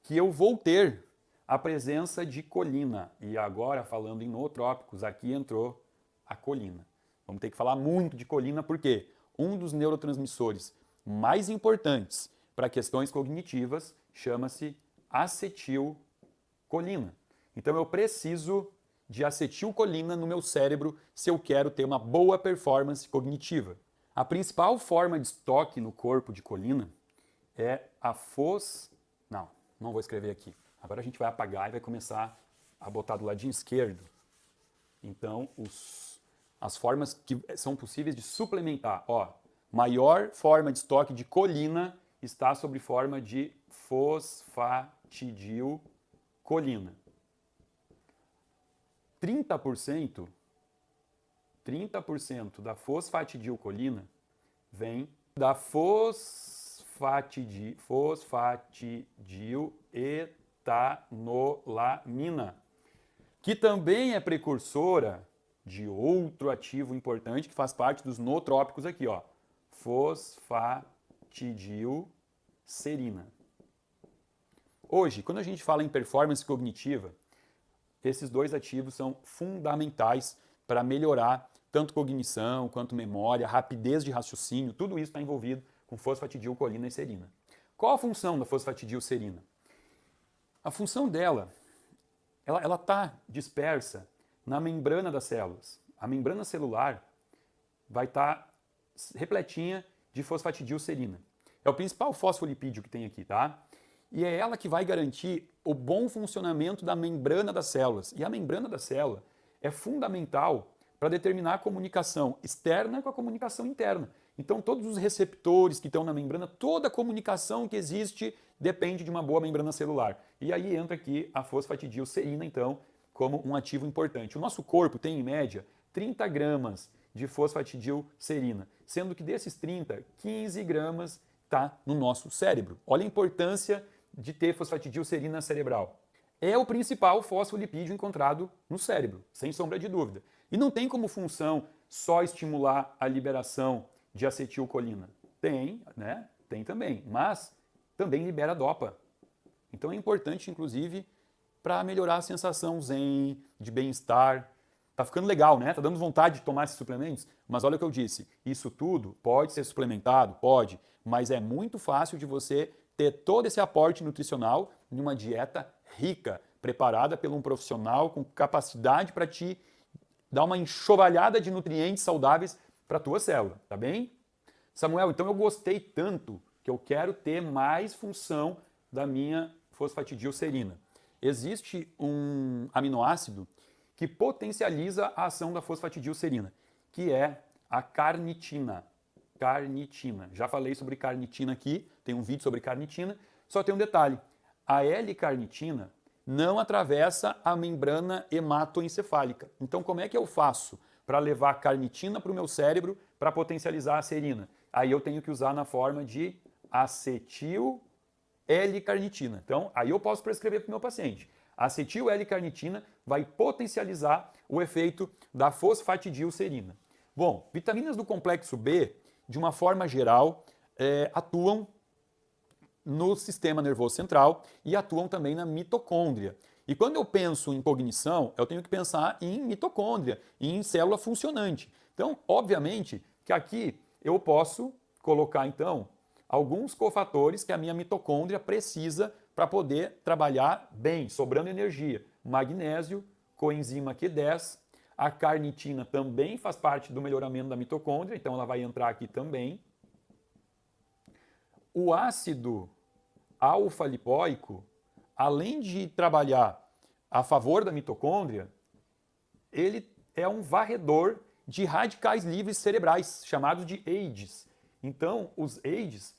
que eu vou ter a presença de colina. E agora, falando em nootrópicos, aqui entrou a colina. Vamos ter que falar muito de colina porque um dos neurotransmissores mais importantes para questões cognitivas chama-se acetilcolina. Então eu preciso de acetilcolina no meu cérebro se eu quero ter uma boa performance cognitiva. A principal forma de estoque no corpo de colina é a Não vou escrever aqui. Agora a gente vai apagar e vai começar a botar do ladinho esquerdo. Então, as formas que são possíveis de suplementar. Maior forma de estoque de colina está sob forma de fosfatidilcolina. 30% da fosfatidilcolina vem da fosfatidiletanolamina, que também é precursora de outro ativo importante que faz parte dos nootrópicos aqui, fosfatidilserina. Hoje, quando a gente fala em performance cognitiva, esses dois ativos são fundamentais para melhorar tanto cognição quanto memória, rapidez de raciocínio, tudo isso está envolvido com fosfatidilcolina e serina. Qual a função da fosfatidilserina? A função dela, ela está dispersa na membrana das células. A membrana celular vai estar repletinha de fosfatidilserina. É o principal fosfolipídio que tem aqui, tá? E é ela que vai garantir o bom funcionamento da membrana das células. E a membrana da célula é fundamental para determinar a comunicação externa com a comunicação interna. Então, todos os receptores que estão na membrana, toda a comunicação que existe depende de uma boa membrana celular. E aí entra aqui a fosfatidilserina, então, como um ativo importante. O nosso corpo tem, em média, 30 gramas de fosfatidilserina, sendo que desses 30, 15 gramas está no nosso cérebro. Olha a importância de ter fosfatidilserina cerebral. É o principal fosfolipídio encontrado no cérebro, sem sombra de dúvida. E não tem como função só estimular a liberação de acetilcolina. Tem, né? Tem também, mas também libera dopa. Então é importante, inclusive, para melhorar a sensação zen, de bem-estar. Tá ficando legal, né? Tá dando vontade de tomar esses suplementos? Mas olha o que eu disse, isso tudo pode ser suplementado? Pode, mas é muito fácil de você ter todo esse aporte nutricional em uma dieta rica, preparada por um profissional com capacidade para te dar uma enxovalhada de nutrientes saudáveis para a tua célula, tá bem? Samuel, então eu gostei tanto que eu quero ter mais função da minha fosfatidilserina. Existe um aminoácido que potencializa a ação da fosfatidilserina, que é a carnitina. Carnitina. Já falei sobre carnitina aqui, tem um vídeo sobre carnitina, só tem um detalhe. A L-carnitina não atravessa a membrana hematoencefálica. Então, como é que eu faço para levar a carnitina para o meu cérebro para potencializar a serina? Aí eu tenho que usar na forma de acetil-L-carnitina. Então, aí eu posso prescrever para o meu paciente. Acetil-L-carnitina vai potencializar o efeito da fosfatidilserina. Bom, vitaminas do complexo B, de uma forma geral, atuam no sistema nervoso central e atuam também na mitocôndria. E quando eu penso em cognição, eu tenho que pensar em mitocôndria, em célula funcionante. Então, obviamente, que aqui eu posso colocar, então, alguns cofatores que a minha mitocôndria precisa para poder trabalhar bem, sobrando energia. Magnésio, coenzima Q10, a carnitina também faz parte do melhoramento da mitocôndria, então ela vai entrar aqui também. O ácido alfa-lipóico, além de trabalhar a favor da mitocôndria, ele é um varredor de radicais livres cerebrais, chamados de AIDs. Então, os AIDs,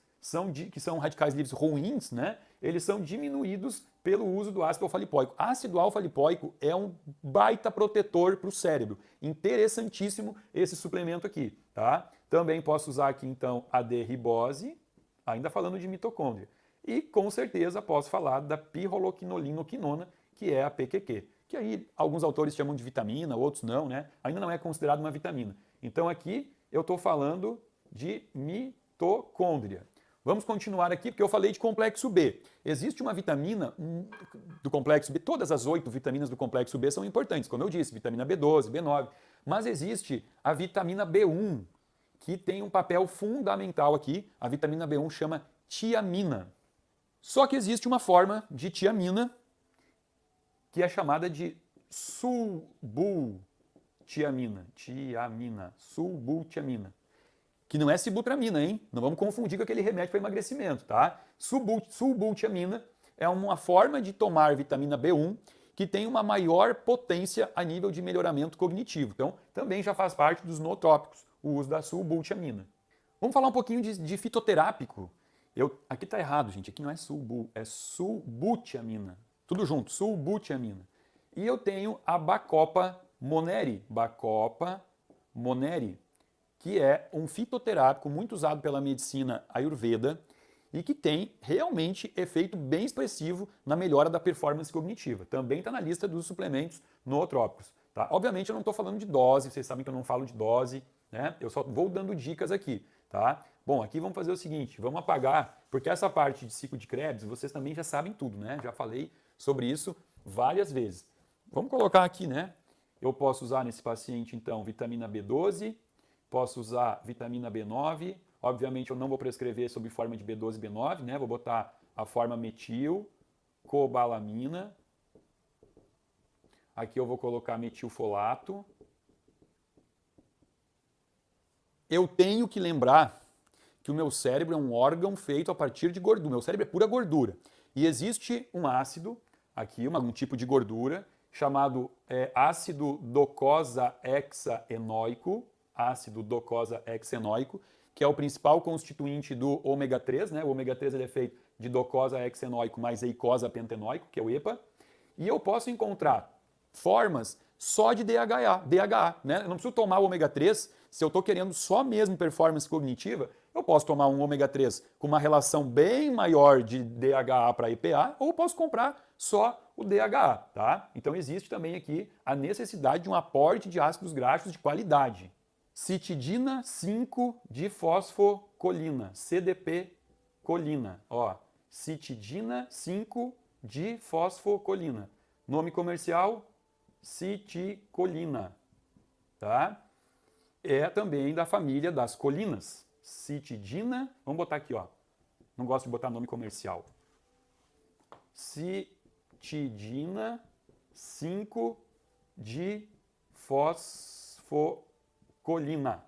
que são radicais livres ruins, né? Eles são diminuídos pelo uso do ácido alfa-lipoico. Ácido alfa-lipoico é um baita protetor para o cérebro. Interessantíssimo esse suplemento aqui, tá? Também posso usar aqui, então, a D-ribose, ainda falando de mitocôndria. E, com certeza, posso falar da pirroloquinolinoquinona, que é a PQQ, que aí alguns autores chamam de vitamina, outros não, né? Ainda não é considerado uma vitamina. Então, aqui eu estou falando de mitocôndria. Vamos continuar aqui, porque eu falei de complexo B. Existe uma vitamina do complexo B, todas as 8 vitaminas do complexo B são importantes, como eu disse, vitamina B12, B9, mas existe a vitamina B1, que tem um papel fundamental aqui. A vitamina B1 chama tiamina. Só que existe uma forma de tiamina que é chamada de sulbutiamina, sulbutiamina. Que não é sibutramina, hein? Não vamos confundir com aquele remédio para emagrecimento, tá? Sulbutiamina é uma forma de tomar vitamina B1 que tem uma maior potência a nível de melhoramento cognitivo. Então, também já faz parte dos nootrópicos, o uso da sulbutiamina. Vamos falar um pouquinho de fitoterápico. Aqui está errado, gente. Aqui não é é sulbutiamina. Tudo junto, sulbutiamina. E eu tenho a Bacopa monnieri. Bacopa monnieri, que é um fitoterápico muito usado pela medicina ayurveda e que tem realmente efeito bem expressivo na melhora da performance cognitiva. Também está na lista dos suplementos nootrópicos. Tá? Obviamente eu não estou falando de dose, vocês sabem que eu não falo de dose, né? Eu só vou dando dicas aqui. Tá? Bom, aqui vamos fazer o seguinte, vamos apagar, porque essa parte de ciclo de Krebs, vocês também já sabem tudo, né? Já falei sobre isso várias vezes. Vamos colocar aqui, né? Eu posso usar nesse paciente, então, vitamina B12, posso usar vitamina B9, obviamente eu não vou prescrever sob forma de B12 e B9, né? Vou botar a forma metilcobalamina. Aqui eu vou colocar metilfolato. Eu tenho que lembrar que o meu cérebro é um órgão feito a partir de gordura. Meu cérebro é pura gordura. E existe um ácido, aqui, um tipo de gordura, chamado ácido docosahexaenoico, que é o principal constituinte do ômega 3, né? O ômega 3 ele é feito de docosahexaenoico mais eicosapentenoico, que é o EPA. E eu posso encontrar formas só de DHA, né? Eu não preciso tomar o ômega 3, se eu estou querendo só mesmo performance cognitiva, eu posso tomar um ômega 3 com uma relação bem maior de DHA para EPA, ou posso comprar só o DHA, tá? Então existe também aqui a necessidade de um aporte de ácidos graxos de qualidade. Citidina 5-difosfocolina, CDP-colina, ó, citidina 5-difosfocolina. Nome comercial, citicolina, tá? É também da família das colinas. Citidina, vamos botar aqui, ó. Não gosto de botar nome comercial. Citidina 5-difosfocolina.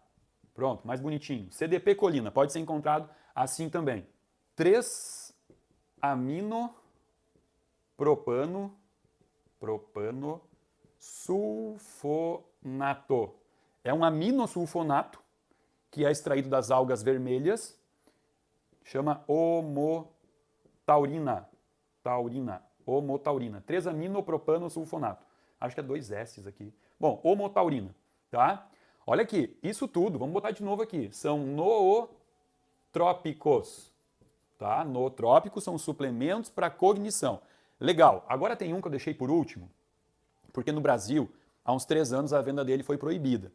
Pronto, mais bonitinho. CDP-colina, pode ser encontrado assim também. 3-aminopropano sulfonato. É um aminosulfonato que é extraído das algas vermelhas, chama homotaurina. Homotaurina. 3-aminopropanosulfonato. Acho que é 2 S's aqui. Bom, homotaurina, tá? Olha aqui, isso tudo, vamos botar de novo aqui, são nootrópicos, tá? Nootrópicos são suplementos para cognição. Legal, agora tem um que eu deixei por último, porque no Brasil, há uns 3 anos, a venda dele foi proibida.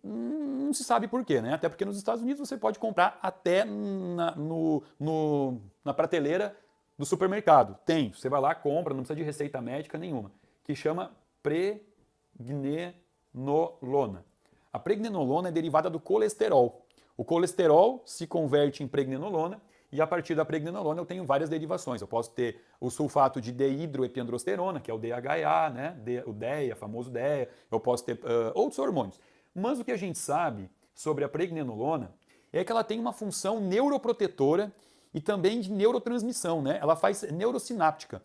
Não se sabe por quê, né? Até porque nos Estados Unidos você pode comprar até na prateleira do supermercado. Tem, você vai lá, compra, não precisa de receita médica nenhuma, que chama pregnenolona. A pregnenolona é derivada do colesterol. O colesterol se converte em pregnenolona e a partir da pregnenolona eu tenho várias derivações. Eu posso ter o sulfato de dehidroepiandrosterona, que é o DHA, né? O DEA, famoso DEA. Eu posso ter outros hormônios. Mas o que a gente sabe sobre a pregnenolona é que ela tem uma função neuroprotetora e também de neurotransmissão, né? Ela faz neurosináptica.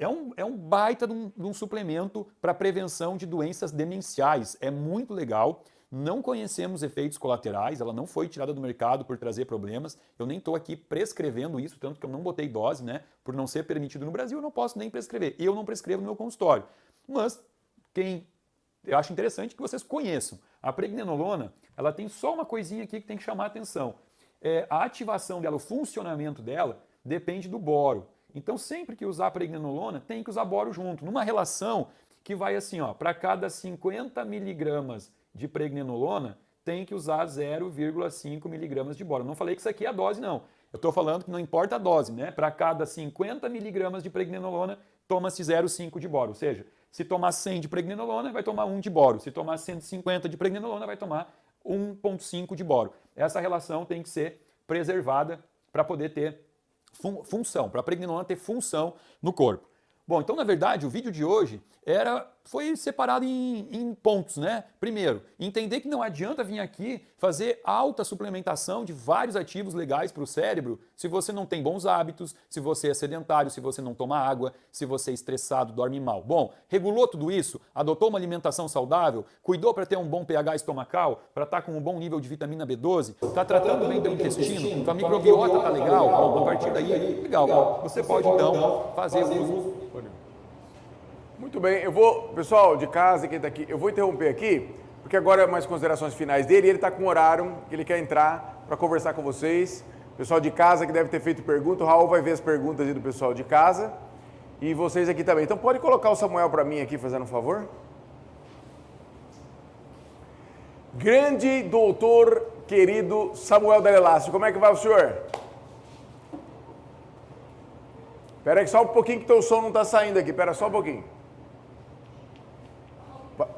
É um baita de um suplemento para prevenção de doenças demenciais. É muito legal. Não conhecemos efeitos colaterais, ela não foi tirada do mercado por trazer problemas. Eu nem estou aqui prescrevendo isso, tanto que eu não botei dose, né? Por não ser permitido no Brasil, eu não posso nem prescrever. Eu não prescrevo no meu consultório. Mas eu acho interessante que vocês conheçam. A pregnenolona, ela tem só uma coisinha aqui que tem que chamar a atenção. A ativação dela, o funcionamento dela, depende do boro. Então, sempre que usar a pregnenolona, tem que usar boro junto. Numa relação que vai assim, ó, para cada 50 miligramas de pregnenolona, tem que usar 0,5 miligramas de boro. Não falei que isso aqui é a dose, não. Eu estou falando que não importa a dose, né? Para cada 50 miligramas de pregnenolona, toma-se 0,5 de boro. Ou seja, se tomar 100 de pregnenolona, vai tomar 1 de boro. Se tomar 150 de pregnenolona, vai tomar 1,5 de boro. Essa relação tem que ser preservada para poder ter função, para a pregnenolona ter função no corpo. Bom, então na verdade o vídeo de hoje foi separado em pontos, né? Primeiro, entender que não adianta vir aqui fazer alta suplementação de vários ativos legais para o cérebro se você não tem bons hábitos, se você é sedentário, se você não toma água, se você é estressado, dorme mal. Bom, regulou tudo isso, adotou uma alimentação saudável, cuidou para ter um bom pH estomacal, para estar com um bom nível de vitamina B12, está tratando bem do intestino, tua microbiota está legal, bom, a partir daí, legal, você pode então fazer uso. Muito bem, pessoal de casa, quem está aqui, eu vou interromper aqui, porque agora é mais considerações finais dele, e ele está com um horário que ele quer entrar para conversar com vocês. Pessoal de casa que deve ter feito pergunta, o Raul vai ver as perguntas aí do pessoal de casa, e vocês aqui também. Então pode colocar o Samuel para mim aqui, fazendo um favor. Grande doutor querido Samuel Dalelácio, como é que vai o senhor? Espera aí só um pouquinho que teu som não está saindo aqui, espera só um pouquinho.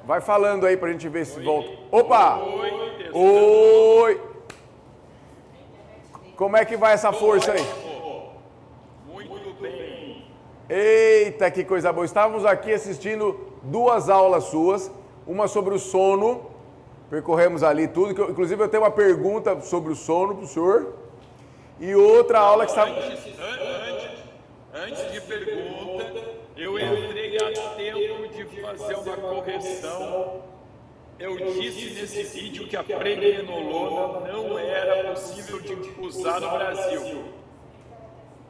Vai falando aí pra gente ver se volta. Opa! Oi! Como é que vai essa força aí? Muito bem. Eita, que coisa boa. Estávamos aqui assistindo 2 aulas suas, uma sobre o sono, percorremos ali tudo, inclusive eu tenho uma pergunta sobre o sono pro senhor, e outra aula que está... Antes de pergunta, eu entrei a tempo de fazer uma correção. Eu disse nesse vídeo que a pregnenolona não era possível de usar no Brasil.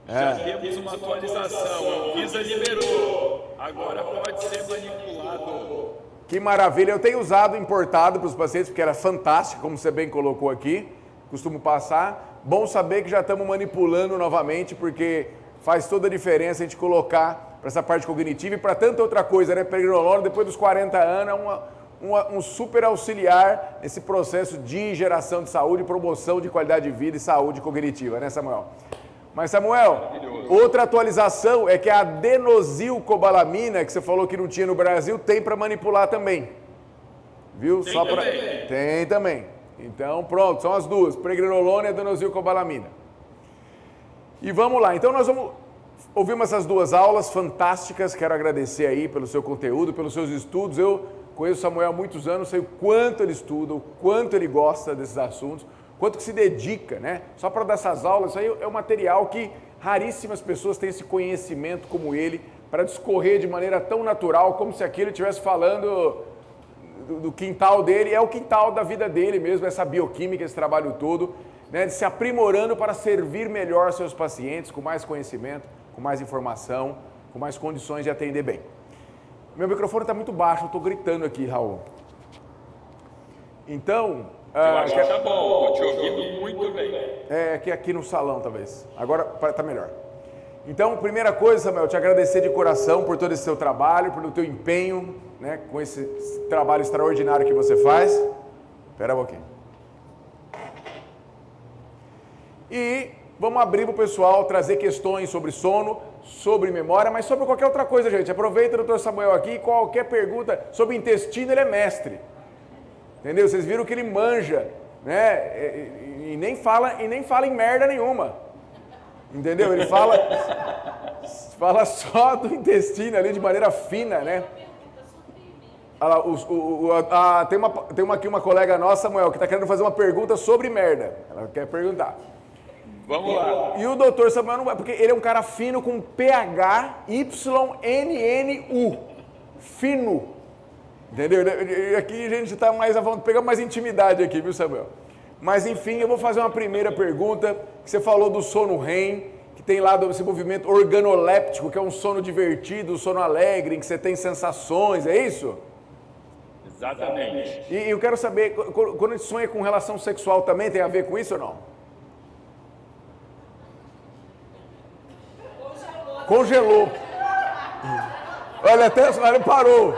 Já temos uma atualização. A Anvisa liberou. Agora pode ser manipulado. Que maravilha. Eu tenho usado importado para os pacientes, porque era fantástico, como você bem colocou aqui. Costumo passar. Bom saber que já estamos manipulando novamente, porque faz toda a diferença a gente colocar para essa parte cognitiva e para tanta outra coisa, né? Pregnenolona, depois dos 40 anos, é um super auxiliar nesse processo de geração de saúde, promoção de qualidade de vida e saúde cognitiva, né, Samuel? Mas, Samuel, outra atualização é que a adenosylcobalamina, que você falou que não tinha no Brasil, tem para manipular também. Viu? Tem Só também. Tem também. Então, pronto, são as duas, pregnenolona e adenosylcobalamina. E vamos lá, então nós ouvimos essas 2 aulas fantásticas, quero agradecer aí pelo seu conteúdo, pelos seus estudos. Eu conheço o Samuel há muitos anos, sei o quanto ele estuda, o quanto ele gosta desses assuntos, quanto que se dedica, né? Só para dar essas aulas, isso aí é um material que raríssimas pessoas têm esse conhecimento como ele, para discorrer de maneira tão natural, como se aquilo estivesse falando do quintal dele, é o quintal da vida dele mesmo, essa bioquímica, esse trabalho todo, né, de se aprimorando para servir melhor aos seus pacientes, com mais conhecimento, com mais informação, com mais condições de atender bem. Meu microfone está muito baixo, eu estou gritando aqui, Raul. Então... Eu acho que tá bom, estou te ouvindo muito bem. Aqui no salão, talvez. Agora está melhor. Então, primeira coisa, Samuel, te agradecer de coração por todo esse seu trabalho, pelo teu empenho, né, com esse trabalho extraordinário que você faz. Espera um pouquinho. E vamos abrir para o pessoal trazer questões sobre sono, sobre memória, mas sobre qualquer outra coisa, gente. Aproveita o Dr. Samuel aqui, qualquer pergunta sobre intestino, ele é mestre. Entendeu? Vocês viram que ele manja, né? E nem fala em merda nenhuma. Entendeu? Ele fala só do intestino ali de maneira fina, né? Tem aqui uma colega nossa, Samuel, que está querendo fazer uma pergunta sobre merda. Ela quer perguntar. Vamos lá. E o doutor Samuel não vai, porque ele é um cara fino com PHYNNU. Fino. Entendeu? E aqui a gente está mais à vontade, pegando mais intimidade aqui, viu, Samuel? Mas enfim, eu vou fazer uma primeira pergunta, que você falou do sono REM, que tem lá esse movimento organoléptico, que é um sono divertido, um sono alegre, em que você tem sensações, é isso? Exatamente. E eu quero saber, quando a gente sonha com relação sexual também, tem a ver com isso ou não? Congelou. Olha, até ele parou.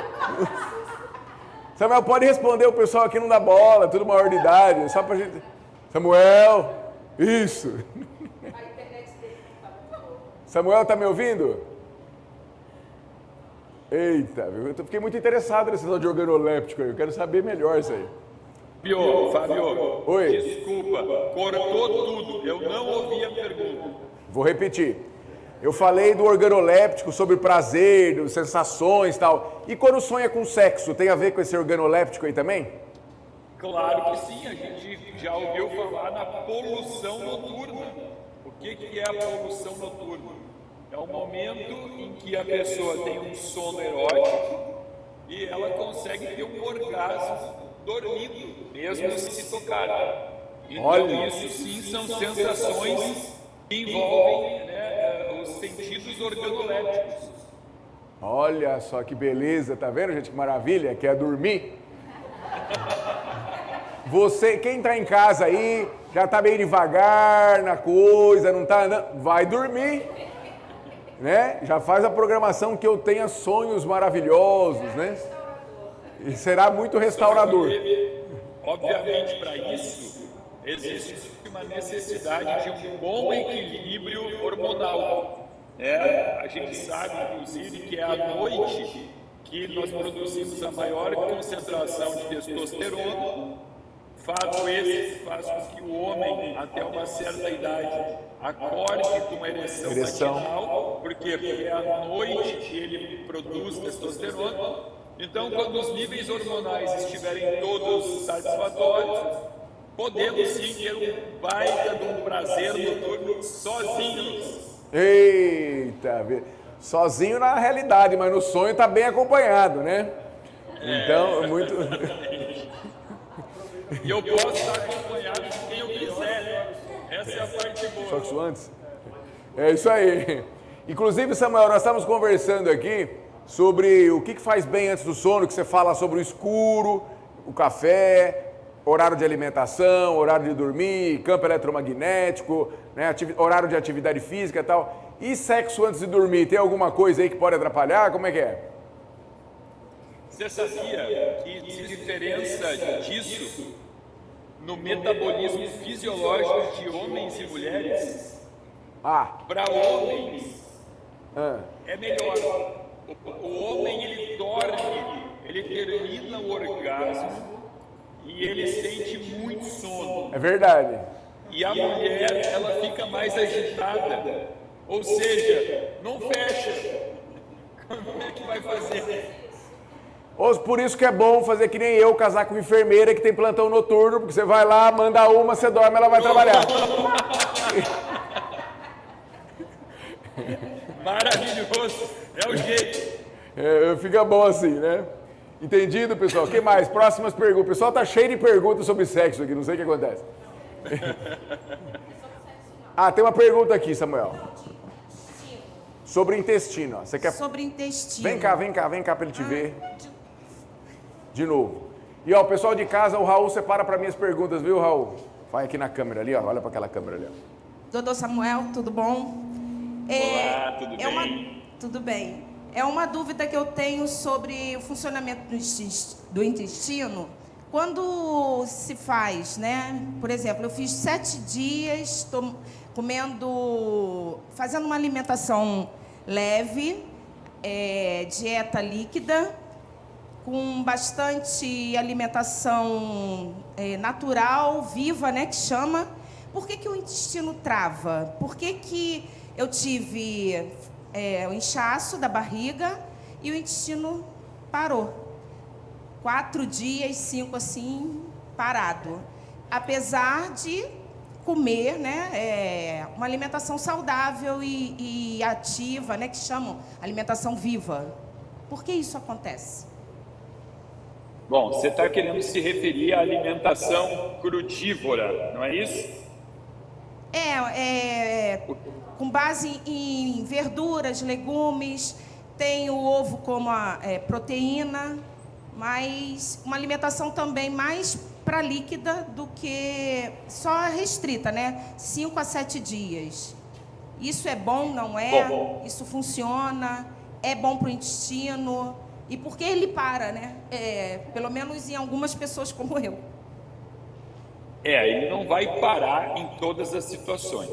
Samuel, pode responder, o pessoal aqui não dá bola, tudo maior de idade, só pra gente... Samuel, isso. Samuel, tá me ouvindo? Eita, eu fiquei muito interessado nesse negócio de organoléptico aí, eu quero saber melhor isso aí. Fábio, Oi. desculpa, cortou tudo, eu não ouvi a pergunta. Vou repetir. Eu falei do organoléptico, sobre prazer, sensações e tal. E quando sonha com sexo, tem a ver com esse organoléptico aí também? Claro que sim, a gente já ouviu falar na poluição noturna. O que é a poluição noturna? É o momento em que a pessoa tem um sono erótico e ela consegue ter um orgasmo dormindo, mesmo se tocar. Então, Olha. isso sim são sensações que envolvem os sentidos organolépticos. Olha só que beleza, tá vendo, gente? Que maravilha, quer dormir? Você, quem tá em casa aí, já tá meio devagar na coisa, não tá andando, vai dormir, né? Já faz a programação que eu tenha sonhos maravilhosos, né? E será muito restaurador. Obviamente, para isso, existe uma necessidade de um bom equilíbrio hormonal. A gente sabe, inclusive, que é à noite que nós produzimos a maior concentração de testosterona. Fato esse faz com que o homem, até uma certa idade, acorde com uma ereção matinal. Por quê? Porque é à noite que ele produz testosterona. Então, quando os níveis hormonais estiverem todos satisfatórios, podemos sim ter um baita de um prazer noturno sozinhos. Eita, sozinho na realidade, mas no sonho tá bem acompanhado, né? Então, muito... E eu posso estar acompanhado de quem eu quiser. Essa é a parte boa. Só que isso antes? É isso aí. Inclusive, Samuel, nós estávamos conversando aqui sobre o que faz bem antes do sono, que você fala sobre o escuro, o café, horário de alimentação, horário de dormir, campo eletromagnético, né, horário de atividade física e tal. E sexo antes de dormir, tem alguma coisa aí que pode atrapalhar? Como é que é? Você sabia que existe diferença disso no metabolismo fisiológico de homens e mulheres? Para homens, é melhor. O homem, ele dorme, ele termina o orgasmo e ele sente muito sono. É verdade. E a mulher, ela fica mais agitada. Ou seja, não fecha. Como é que vai fazer? Por isso que é bom fazer que nem eu, casar com enfermeira que tem plantão noturno, porque você vai lá, manda uma, você dorme, ela vai trabalhar. Maravilhoso, é o jeito. Fica bom assim, né? Entendido, pessoal? O que mais? Próximas perguntas. O pessoal tá cheio de perguntas sobre sexo aqui, não sei o que acontece. Tem uma pergunta aqui, Samuel. Sobre intestino. Você quer... Sobre intestino. Vem cá pra ele te ver. De novo. E ó, o pessoal de casa, o Raul separa para mim as perguntas, viu, Raul? Vai aqui na câmera ali, ó. Olha para aquela câmera ali, ó. Doutor Samuel, tudo bom? Olá, tudo bem? Tudo bem. É uma dúvida que eu tenho sobre o funcionamento do intestino. Quando se faz, né? Por exemplo, eu fiz 7 dias fazendo uma alimentação leve, dieta líquida, com bastante alimentação natural, viva, né, que chama. Por que o intestino trava? Por que eu tive o inchaço da barriga e o intestino parou? 4 dias, 5 assim, parado. Apesar de comer, né, uma alimentação saudável e ativa, né, que chamam alimentação viva. Por que isso acontece? Bom, você está querendo se referir à alimentação crudívora, não é isso? Com base em verduras, legumes, tem o ovo como proteína, mas uma alimentação também mais para líquida do que só restrita, né? 5 a 7 dias. Isso é bom, não é? Bom. Isso funciona? É bom para o intestino? E por que ele para, né? Pelo menos em algumas pessoas como eu. Ele não vai parar em todas as situações.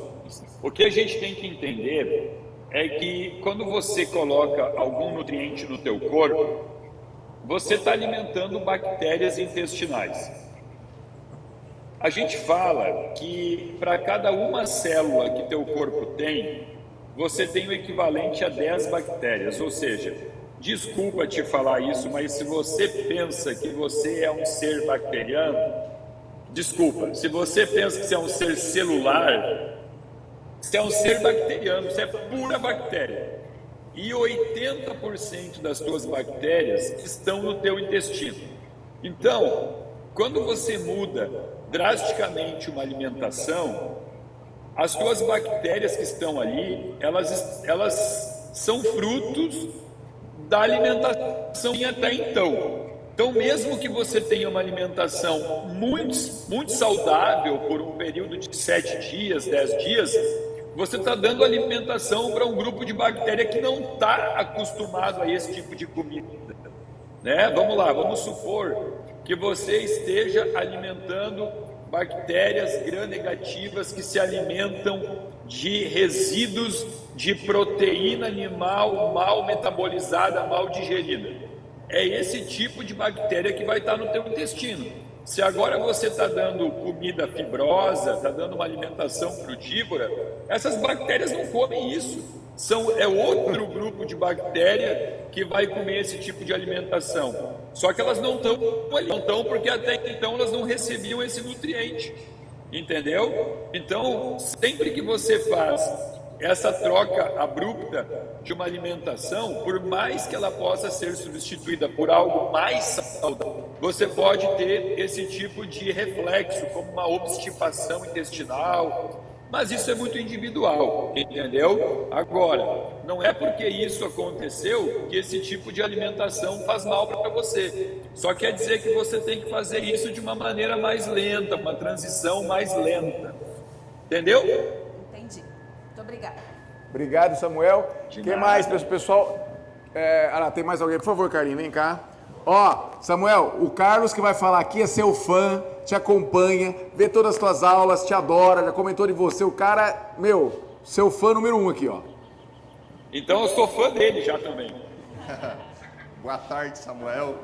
O que a gente tem que entender é que quando você coloca algum nutriente no teu corpo, você está alimentando bactérias intestinais. A gente fala que para cada uma célula que teu corpo tem, você tem o equivalente a 10 bactérias, ou seja, desculpa te falar isso, mas se você pensa que você é um ser bacteriano, desculpa, se você pensa que você é um ser celular, você é um ser bacteriano, você é pura bactéria. E 80% das tuas bactérias estão no teu intestino. Então, quando você muda drasticamente uma alimentação, as tuas bactérias que estão ali, elas são frutos da alimentação até então. Então, mesmo que você tenha uma alimentação muito saudável por um período de 7 dias, 10 dias, você está dando alimentação para um grupo de bactéria que não está acostumado a esse tipo de comida, né? Vamos lá, vamos supor que você esteja alimentando bactérias gram-negativas que se alimentam de resíduos de proteína animal mal metabolizada, mal digerida. É esse tipo de bactéria que vai estar no teu intestino. Se agora você está dando comida fibrosa, está dando uma alimentação crudívora, essas bactérias não comem isso. É outro grupo de bactéria que vai comer esse tipo de alimentação. Só que elas não estão porque até então elas não recebiam esse nutriente. Entendeu? Então, sempre que você faz essa troca abrupta de uma alimentação, por mais que ela possa ser substituída por algo mais saudável, você pode ter esse tipo de reflexo, como uma obstipação intestinal, mas isso é muito individual, entendeu? Agora, não é porque isso aconteceu que esse tipo de alimentação faz mal para você. Só quer dizer que você tem que fazer isso de uma maneira mais lenta, uma transição mais lenta. Entendeu? Entendi. Muito obrigada. Obrigado, Samuel. Quem mais, pessoal? Tem mais alguém? Por favor, Carlinhos, vem cá. Samuel, o Carlos que vai falar aqui é seu fã, te acompanha, vê todas as tuas aulas, te adora, já comentou de você. O cara, seu fã número 1 aqui, ó. Então eu sou fã dele já também. Boa tarde, Samuel.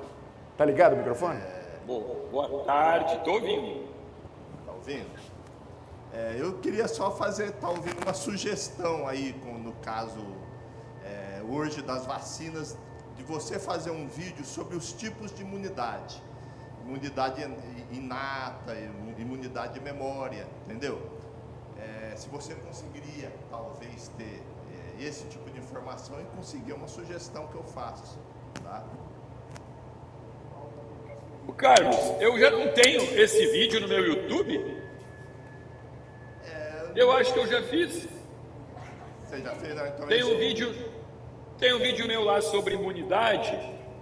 Tá ligado o microfone? Boa tarde, tô ouvindo. Tá ouvindo? Eu queria só fazer, talvez, uma sugestão aí, no caso, hoje das vacinas, de você fazer um vídeo sobre os tipos de imunidade. Imunidade inata, imunidade de memória, entendeu? Se você conseguiria, talvez, ter esse tipo de informação e conseguir uma sugestão que eu faço, tá? Carlos, eu já não tenho esse vídeo no meu YouTube? Eu acho que eu já fiz. Você já fez? Não, então tem um vídeo meu lá sobre imunidade,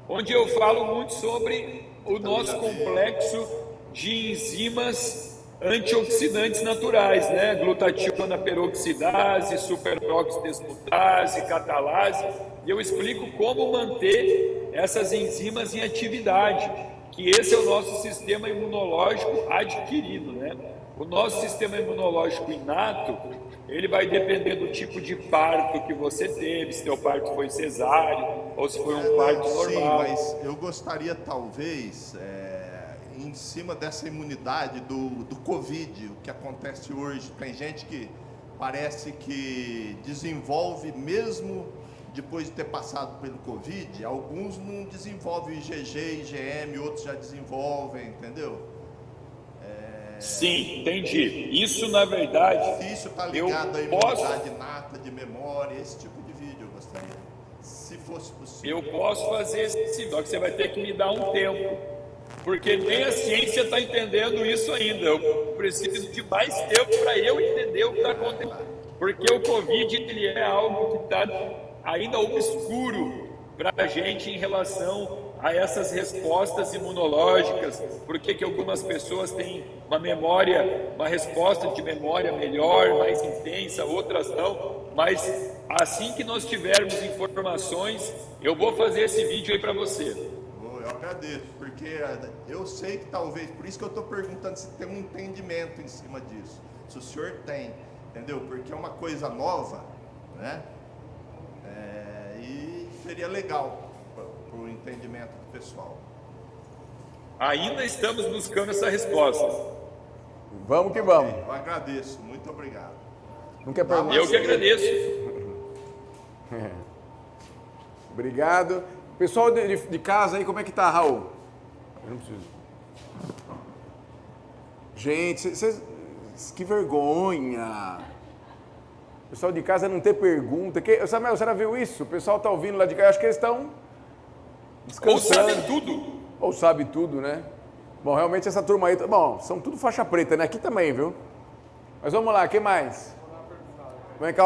onde eu falo muito sobre o nosso complexo de enzimas antioxidantes naturais, né? Glutationa peroxidase, superoxidesmutase, catalase, e eu explico como manter essas enzimas em atividade, que esse é o nosso sistema imunológico adquirido, né? O nosso sistema imunológico inato, ele vai depender do tipo de parto que você teve, se teu parto foi cesáreo ou se foi um parto normal. Sim, mas eu gostaria talvez, em cima dessa imunidade do Covid, o que acontece hoje, tem gente que parece que desenvolve mesmo depois de ter passado pelo Covid, alguns não desenvolvem IgG, IgM, outros já desenvolvem, entendeu? Sim, entendi. Isso, na verdade, Difícil tá eu ligado à posso, imunidade inata, de memória, esse tipo de vídeo eu gostaria. Se fosse possível. eu posso fazer sim, só que você vai ter que me dar um tempo. Porque nem a ciência está entendendo isso ainda. Eu preciso de mais tempo para eu entender o que está acontecendo. Porque o Covid ele é algo que está ainda obscuro para a gente em relação a essas respostas imunológicas. Por que algumas pessoas têm uma resposta de memória melhor, mais intensa, outras não. Mas assim que nós tivermos informações, eu vou fazer esse vídeo aí para você. Eu agradeço, porque eu sei que talvez, por isso que eu estou perguntando se tem um entendimento em cima disso. Se o senhor tem, entendeu? Porque é uma coisa nova, né? E seria legal para o entendimento do pessoal. Ainda estamos buscando essa resposta. Vamos que vamos. Eu agradeço, muito obrigado. Não quer perguntar? Eu que agradeço. Obrigado. Pessoal de casa aí, como é que tá, Raul? Eu não preciso. Gente, vocês... Que vergonha. Pessoal de casa não ter pergunta. Samuel, você já viu isso? O pessoal tá ouvindo lá de casa. Acho que eles estão descansando. Ou sabem tudo. Ou sabe tudo, né? Bom, realmente essa turma aí... Bom, são tudo faixa preta, né? Aqui também, viu? Mas vamos lá, quem mais? Vem cá,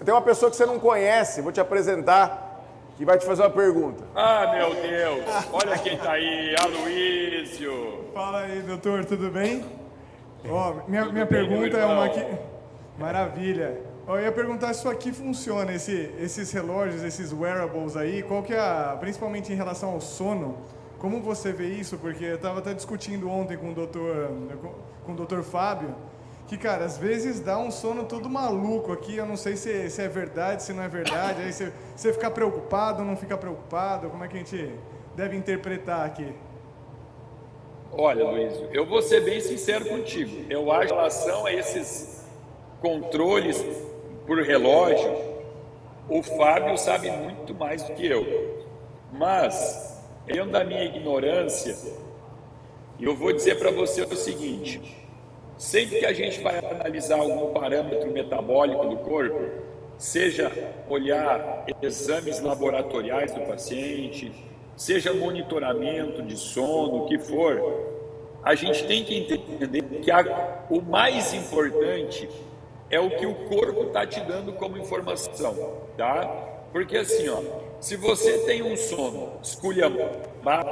tem uma pessoa que você não conhece, vou te apresentar, que vai te fazer uma pergunta. Ah, meu Deus. Olha quem tá aí, Aloísio. Fala aí, doutor, tudo bem? Ó, minha bem, pergunta meu é uma irmão? aqui. Maravilha. Ó, eu ia perguntar se isso aqui funciona, esses relógios, esses wearables aí, qual que é principalmente em relação ao sono, como você vê isso? Porque eu estava até discutindo ontem com o doutor Fábio, que, cara, às vezes dá um sono todo maluco aqui, eu não sei se é verdade, se não é verdade, aí você fica preocupado, não fica preocupado, como é que a gente deve interpretar aqui? Olha, Luísio, eu vou ser bem sincero contigo. Eu acho que em relação a esses controles por relógio, o Fábio sabe muito mais do que eu. Mas, dentro da minha ignorância, eu vou dizer para você o seguinte: sempre que a gente vai analisar algum parâmetro metabólico do corpo, seja olhar exames laboratoriais do paciente, seja monitoramento de sono, o que for, a gente tem que entender que o mais importante é o que o corpo está te dando como informação, tá? Porque assim, ó, se você tem um sono esculhambado,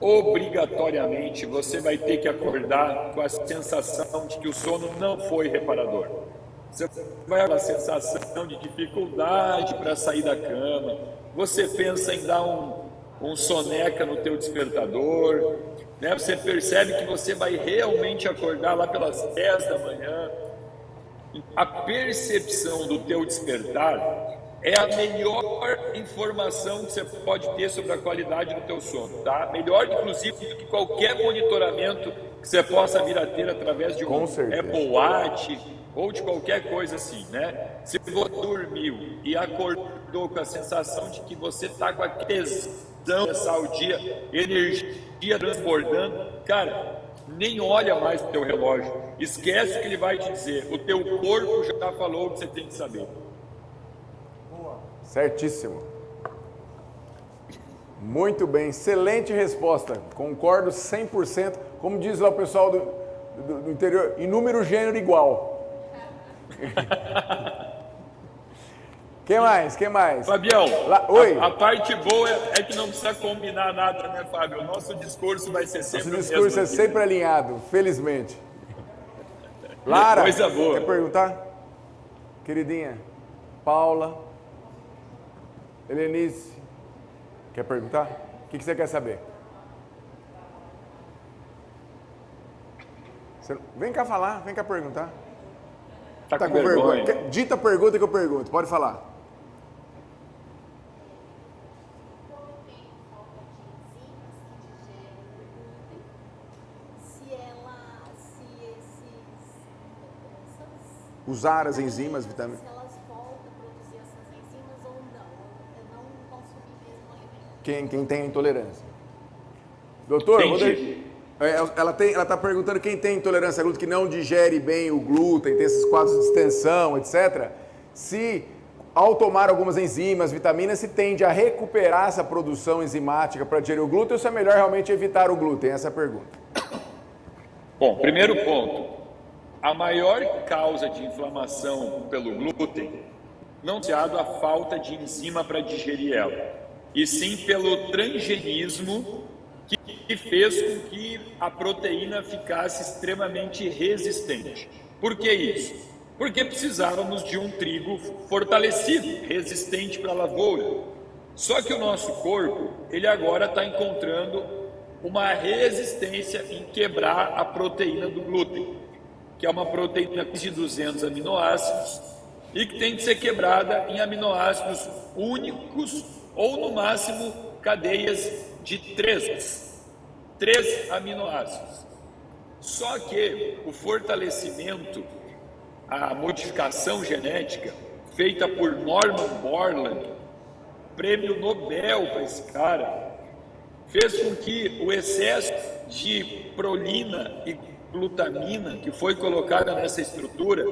obrigatoriamente você vai ter que acordar com a sensação de que o sono não foi reparador. Você vai ter a sensação de dificuldade para sair da cama, você pensa em dar um soneca no teu despertador, né? Você percebe que você vai realmente acordar lá pelas 10 da manhã. A percepção do teu despertar é a melhor informação que você pode ter sobre a qualidade do teu sono, tá? Melhor, inclusive, do que qualquer monitoramento que você possa vir a ter através de um Apple Watch ou de qualquer coisa assim, né? Se você dormiu e acordou com a sensação de que você está com a tesão, começar o dia, energia transbordando, cara, nem olha mais pro teu relógio, esquece o que ele vai te dizer, o teu corpo já falou o que você tem que saber. Certíssimo. Muito bem, excelente resposta. Concordo 100%. Como diz lá o pessoal do interior, em número, gênero igual. Quem mais? Quem mais? Fabião, Oi. a parte boa é que não precisa combinar nada, né, Fábio? O nosso discurso vai ser sempre Nosso discurso é sempre alinhado, felizmente. Lara, coisa boa. Quer perguntar? Queridinha, Paula, Helenice, quer perguntar? O que você quer saber? Vem cá falar, vem cá perguntar. Tá com vergonha. Dita a pergunta que eu pergunto, pode falar. Usar as enzimas, vitaminas. Se elas voltam a produzir essas enzimas ou não. Eu não consumi mesmo o alimento. Quem tem intolerância. Doutor, Ela está perguntando quem tem intolerância a glúten, que não digere bem o glúten, tem esses quadros de distensão, etc. Se, ao tomar algumas enzimas, vitaminas, se tende a recuperar essa produção enzimática para digerir o glúten, ou se é melhor realmente evitar o glúten? Essa é a pergunta. Bom, primeiro ponto. A maior causa de inflamação pelo glúten não é associado à falta de enzima para digerir ela, e sim pelo transgenismo que fez com que a proteína ficasse extremamente resistente. Por que isso? Porque precisávamos de um trigo fortalecido, resistente para a lavoura. Só que o nosso corpo, ele agora está encontrando uma resistência em quebrar a proteína do glúten, que é uma proteína de 200 aminoácidos e que tem que ser quebrada em aminoácidos únicos ou, no máximo, cadeias de 3 aminoácidos. Só que o fortalecimento, a modificação genética feita por Norman Borlaug, prêmio Nobel para esse cara, fez com que o excesso de prolina e glutamina que foi colocada nessa estrutura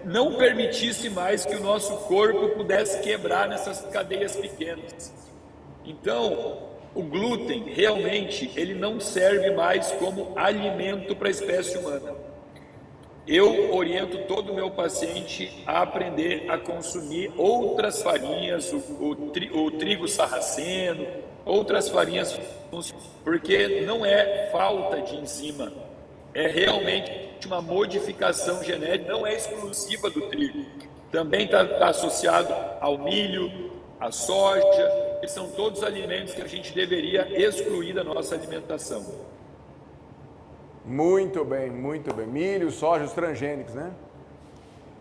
não permitisse mais que o nosso corpo pudesse quebrar nessas cadeias pequenas. Então, o glúten realmente ele não serve mais como alimento para a espécie humana. Eu oriento todo o meu paciente a aprender a consumir outras farinhas, o trigo sarraceno, outras farinhas, porque não é falta de enzima, é realmente uma modificação genética, não é exclusiva do trigo. Também está associado ao milho, à soja, que são todos alimentos que a gente deveria excluir da nossa alimentação. Muito bem, muito bem. Milho, soja, os transgênicos, né?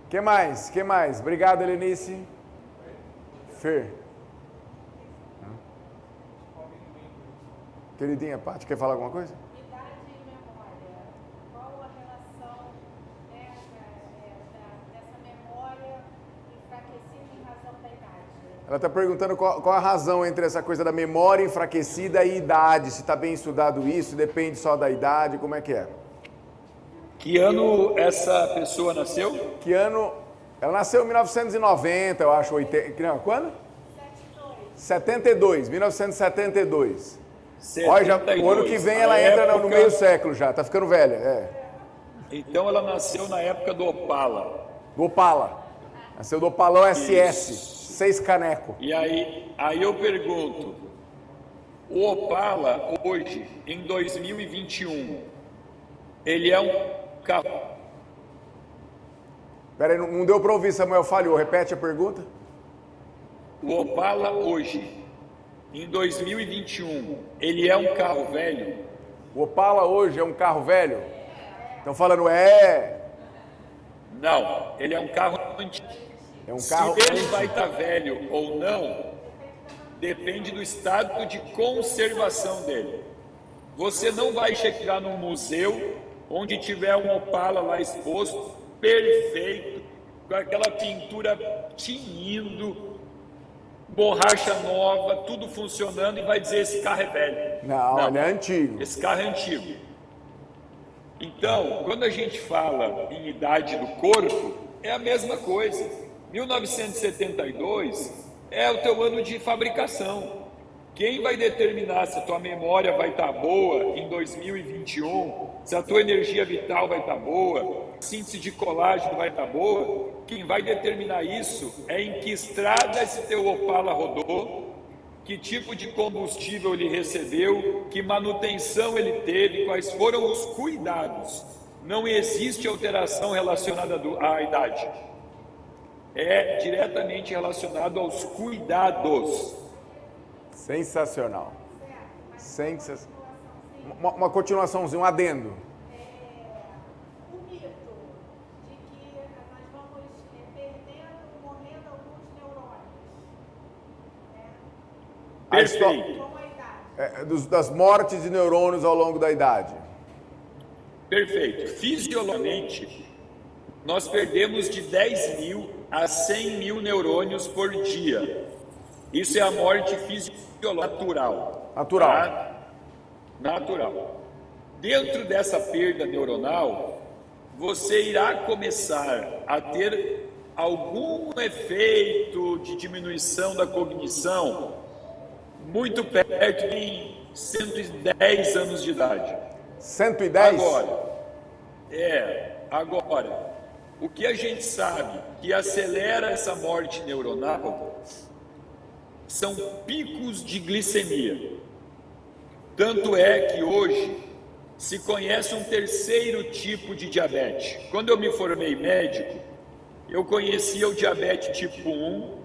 Que mais? Que mais? Obrigado, Helenice. Fer. Queridinha, Paty, quer falar alguma coisa? Idade e memória. Qual a relação dessa memória enfraquecida em razão da idade? Ela está perguntando qual a razão entre essa coisa da memória enfraquecida e idade. Se está bem estudado isso, depende só da idade, como é que é? Que ano essa pessoa nasceu? Que ano? Ela nasceu em 1990, eu acho, 80. Não, quando? 72, 1972. Olha, já, o ano que vem ela entra no meio século já, tá ficando velha. Então ela nasceu na época do Opala. Do Opala. Nasceu do Opalão SS, 6 caneco. E aí eu pergunto, o Opala hoje, em 2021, ele é um carro... Peraí, não deu para ouvir, Samuel falhou. Repete a pergunta. O Opala hoje, em 2021, ele é um carro velho? O Opala hoje é um carro velho? Estão falando, Não, ele é um carro antigo. É um carro Se ele vai estar velho ou não, depende do estado de conservação dele. Você não vai chegar num museu onde tiver um Opala lá exposto, perfeito, com aquela pintura tinindo, borracha nova, tudo funcionando, e vai dizer esse carro é velho. Não, ele é antigo. Esse carro é antigo. Então, quando a gente fala em idade do corpo, é a mesma coisa. 1972 é o teu ano de fabricação. Quem vai determinar se a tua memória vai estar boa em 2021, se a tua energia vital vai estar boa, a síntese de colágeno vai estar boa, quem vai determinar isso é em que estrada esse teu Opala rodou, que tipo de combustível ele recebeu, que manutenção ele teve, quais foram os cuidados. Não existe alteração relacionada à idade. É diretamente relacionado aos cuidados. Sensacional. Uma continuaçãozinha, um adendo. O mito de que nós vamos morrendo alguns neurônios. Perfeito. Com a idade. Das mortes de neurônios ao longo da idade. Perfeito. Fisiologicamente, nós perdemos de 10 mil a 100 mil neurônios por dia. Isso é a morte fisiológica natural. Natural. Tá? natural. Dentro dessa perda neuronal, você irá começar a ter algum efeito de diminuição da cognição muito perto de 110 anos de idade. 110? Agora, o que a gente sabe que acelera essa morte neuronal são picos de glicemia. Tanto é que hoje se conhece um terceiro tipo de diabetes. Quando eu me formei médico, eu conhecia o diabetes tipo 1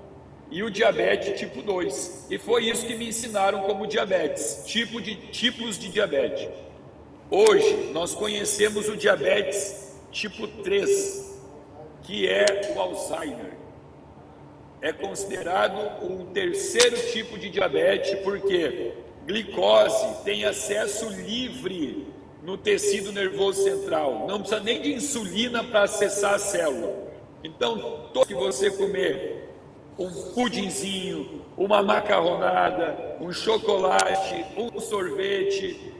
e o diabetes tipo 2. E foi isso que me ensinaram como diabetes, tipos de diabetes. Hoje, nós conhecemos o diabetes tipo 3, que é o Alzheimer. É considerado um terceiro tipo de diabetes porque glicose tem acesso livre no tecido nervoso central. Não precisa nem de insulina para acessar a célula. Então, todo que você comer um pudinzinho, uma macarronada, um chocolate, um sorvete,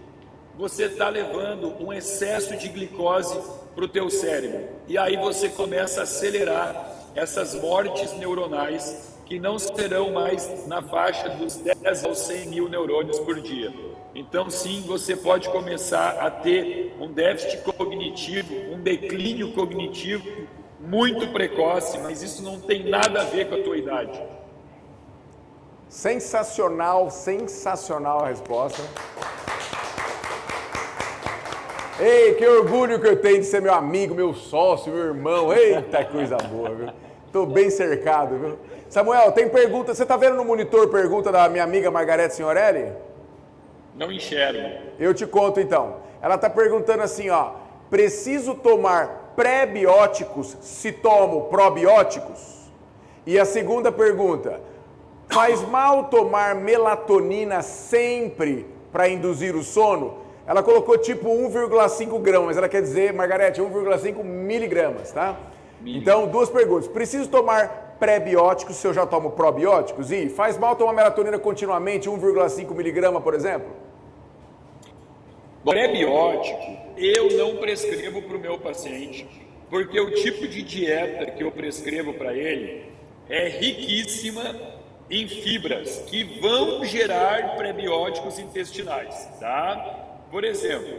você está levando um excesso de glicose para o teu cérebro. E aí você começa a acelerar essas mortes neuronais que não serão mais na faixa dos 10 aos 100 mil neurônios por dia. Então, sim, você pode começar a ter um déficit cognitivo, um declínio cognitivo muito precoce, mas isso não tem nada a ver com a tua idade. Sensacional, sensacional a resposta. Ei, que orgulho que eu tenho de ser meu amigo, meu sócio, meu irmão. Eita, coisa boa, viu? Tô bem cercado, viu? Samuel, tem pergunta. Você tá vendo no monitor pergunta da minha amiga Margarete Signorelli? Não enxergo. Eu te conto então. Ela tá perguntando assim, ó. Preciso tomar pré-bióticos se tomo probióticos? E a segunda pergunta. Faz mal tomar melatonina sempre para induzir o sono? Ela colocou tipo 1,5 gramas, mas ela quer dizer, Margarete, 1,5 miligramas, tá? Então, duas perguntas. Preciso tomar pré-bióticos se eu já tomo probióticos? E faz mal tomar melatonina continuamente, 1,5 miligrama, por exemplo? Pré-biótico, eu não prescrevo para o meu paciente, porque o tipo de dieta que eu prescrevo para ele é riquíssima em fibras que vão gerar pré-bióticos intestinais, tá? Por exemplo,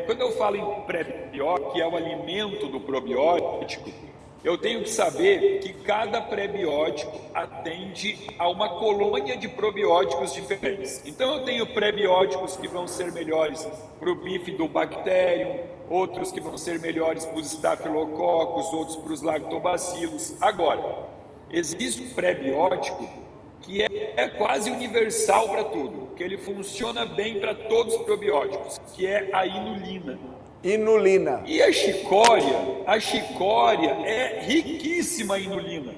quando eu falo em pré-biótico, que é o alimento do probiótico, eu tenho que saber que cada pré-biótico atende a uma colônia de probióticos diferentes. Então eu tenho pré-bióticos que vão ser melhores para o bifidobacterium, outros que vão ser melhores para os estafilococos, outros para os lactobacilos. Agora, existe um pré-biótico que é quase universal para tudo, que ele funciona bem para todos os probióticos, que é a inulina. Inulina. E a chicória é riquíssima em inulina.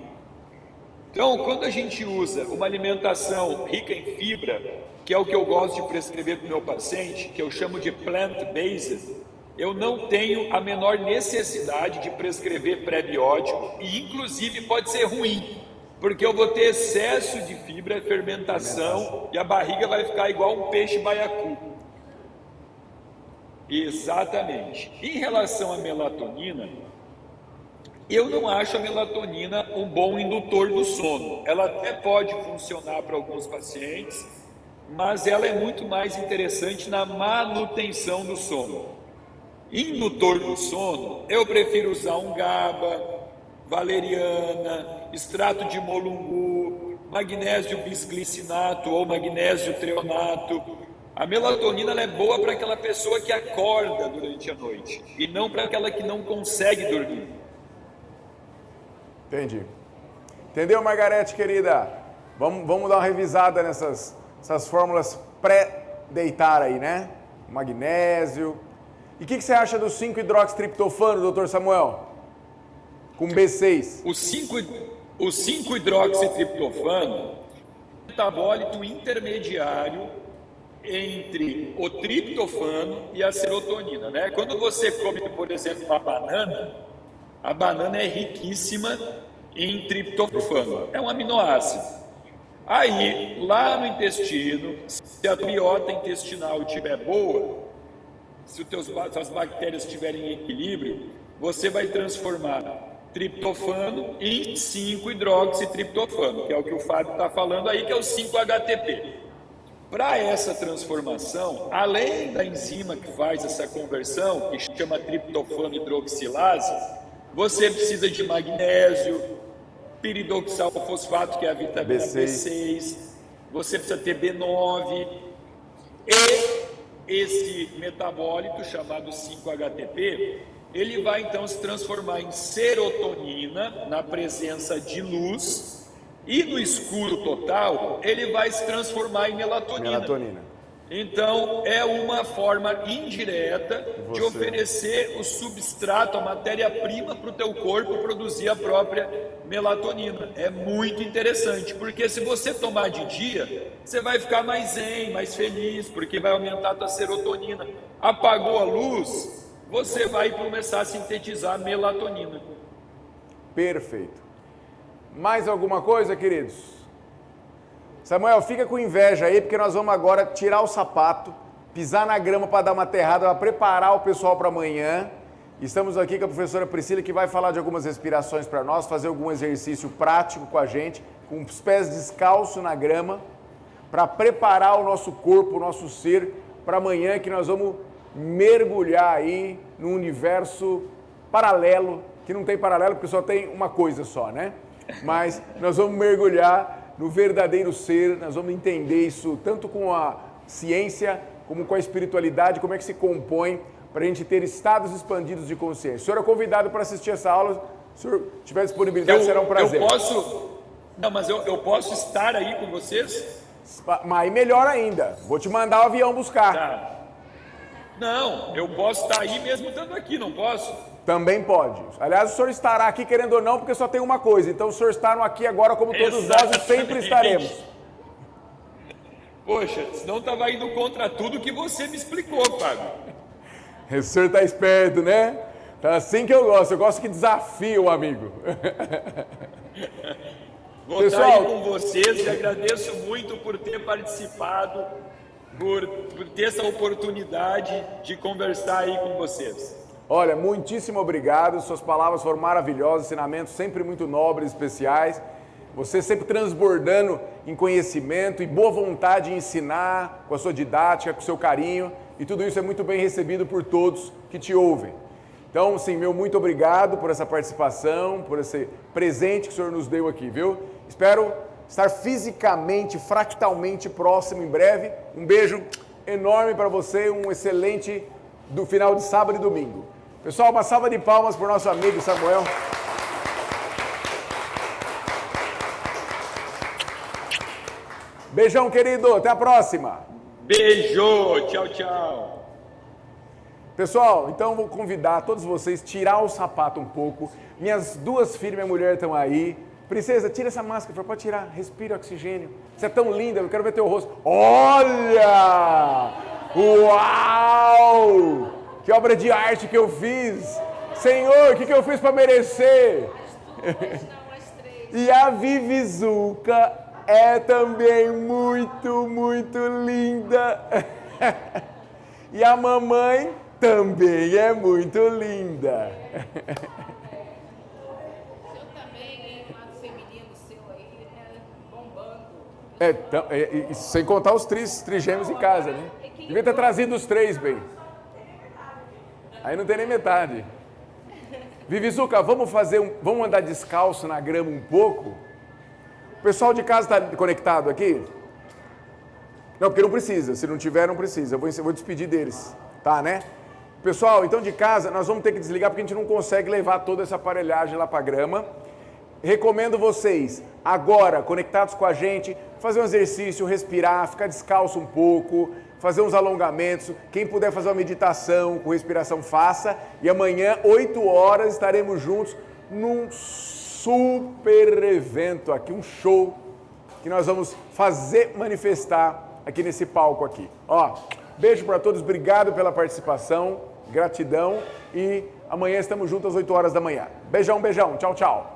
Então, quando a gente usa uma alimentação rica em fibra, que é o que eu gosto de prescrever para o meu paciente, que eu chamo de plant-based, eu não tenho a menor necessidade de prescrever pré-biótico e, inclusive, pode ser ruim, porque eu vou ter excesso de fibra, fermentação, e a barriga vai ficar igual um peixe baiacu. Exatamente. Em relação à melatonina, eu não acho a melatonina um bom indutor do sono. Ela até pode funcionar para alguns pacientes, mas ela é muito mais interessante na manutenção do sono. Indutor do sono, eu prefiro usar um GABA, valeriana, extrato de molungu, magnésio bisglicinato ou magnésio treonato. A melatonina ela é boa para aquela pessoa que acorda durante a noite e não para aquela que não consegue dormir. Entendi. Entendeu, Margarete, querida? Vamos dar uma revisada nessas fórmulas pré-deitar aí, né? Magnésio. E o que você acha do 5-hidroxitriptofano, doutor Samuel? Com B6. O 5-hidroxitriptofano é um metabólito intermediário entre o triptofano e a serotonina, né? Quando você come, por exemplo, uma banana, a banana é riquíssima em triptofano, é um aminoácido. Aí, lá no intestino, se a biota intestinal estiver boa, se suas bactérias estiverem em equilíbrio, você vai transformar triptofano em 5-hidroxitriptofano, que é o que o Fábio está falando aí, que é o 5-HTP. Para essa transformação, além da enzima que faz essa conversão, que chama triptofano hidroxilase, você precisa de magnésio, piridoxalfosfato, que é a vitamina B6, você precisa ter B9, e esse metabólito chamado 5-HTP, ele vai então se transformar em serotonina na presença de luz, e no escuro total ele vai se transformar em melatonina. Então é uma forma indireta de oferecer o substrato, a matéria-prima para o teu corpo produzir a própria melatonina. É muito interessante, porque se você tomar de dia, você vai ficar mais zen, mais feliz, porque vai aumentar a tua serotonina. Apagou a luz, você vai começar a sintetizar melatonina. Perfeito. Mais alguma coisa, queridos? Samuel, fica com inveja aí, porque nós vamos agora tirar o sapato, pisar na grama para dar uma aterrada, para preparar o pessoal para amanhã. Estamos aqui com a professora Priscila, que vai falar de algumas respirações para nós, fazer algum exercício prático com a gente, com os pés descalços na grama, para preparar o nosso corpo, o nosso ser, para amanhã, que nós vamos mergulhar aí num universo paralelo, que não tem paralelo porque só tem uma coisa só, né? Mas nós vamos mergulhar no verdadeiro ser, nós vamos entender isso tanto com a ciência como com a espiritualidade, como é que se compõe para a gente ter estados expandidos de consciência. O senhor é convidado para assistir essa aula, se o senhor tiver disponibilidade, será um prazer. Eu posso estar aí com vocês? Mas aí melhor ainda, vou te mandar o avião buscar. Tá. Não, eu posso estar aí mesmo estando aqui, não posso? Também pode. Aliás, o senhor estará aqui querendo ou não, porque só tem uma coisa. Então o senhor está no aqui agora como todos nós e sempre estaremos. Poxa, senão estava indo contra tudo que você me explicou, Fábio. O senhor está esperto, né? Tá assim que eu gosto que desafie o amigo. Vou estar aí com vocês e agradeço muito por ter participado, por ter essa oportunidade de conversar aí com vocês. Olha, muitíssimo obrigado, suas palavras foram maravilhosas, ensinamentos sempre muito nobres, especiais. Você sempre transbordando em conhecimento e boa vontade de ensinar, com a sua didática, com o seu carinho. E tudo isso é muito bem recebido por todos que te ouvem. Então, sim, meu muito obrigado por essa participação, por esse presente que o senhor nos deu aqui, viu? Espero estar fisicamente, fractalmente próximo em breve. Um beijo enorme para você, um excelente do final de sábado e domingo. Pessoal, uma salva de palmas para o nosso amigo Samuel. Beijão, querido. Até a próxima. Beijo. Tchau, tchau. Pessoal, então vou convidar todos vocês a tirar o sapato um pouco. Minhas duas filhas e minha mulher estão aí. Princesa, tira essa máscara, pode tirar. Respira oxigênio. Você é tão linda, eu quero ver teu rosto. Olha! Uau! Que obra de arte que eu fiz! Senhor, o que eu fiz para merecer? E a Vivizuca é também muito, muito linda. E a mamãe também é muito linda. O seu também, hein? O lado feminino seu aí, bombando. Sem contar os trigêmeos em casa, né? Devia ter trazido os três, bem. Aí não tem nem metade. Vivizuca, vamos andar descalço na grama um pouco? O pessoal de casa está conectado aqui? Não, porque não precisa. Se não tiver, não precisa. Eu vou despedir deles. Tá, né? Pessoal, então de casa, nós vamos ter que desligar porque a gente não consegue levar toda essa aparelhagem lá para a grama. Recomendo vocês, agora, conectados com a gente, fazer um exercício, respirar, ficar descalço um pouco, fazer uns alongamentos. Quem puder fazer uma meditação com respiração, faça. E amanhã, 8 horas, estaremos juntos num super evento aqui, um show que nós vamos fazer manifestar aqui nesse palco aqui. Ó, beijo para todos, obrigado pela participação, gratidão e amanhã estamos juntos às 8 horas da manhã. Beijão, beijão, tchau, tchau.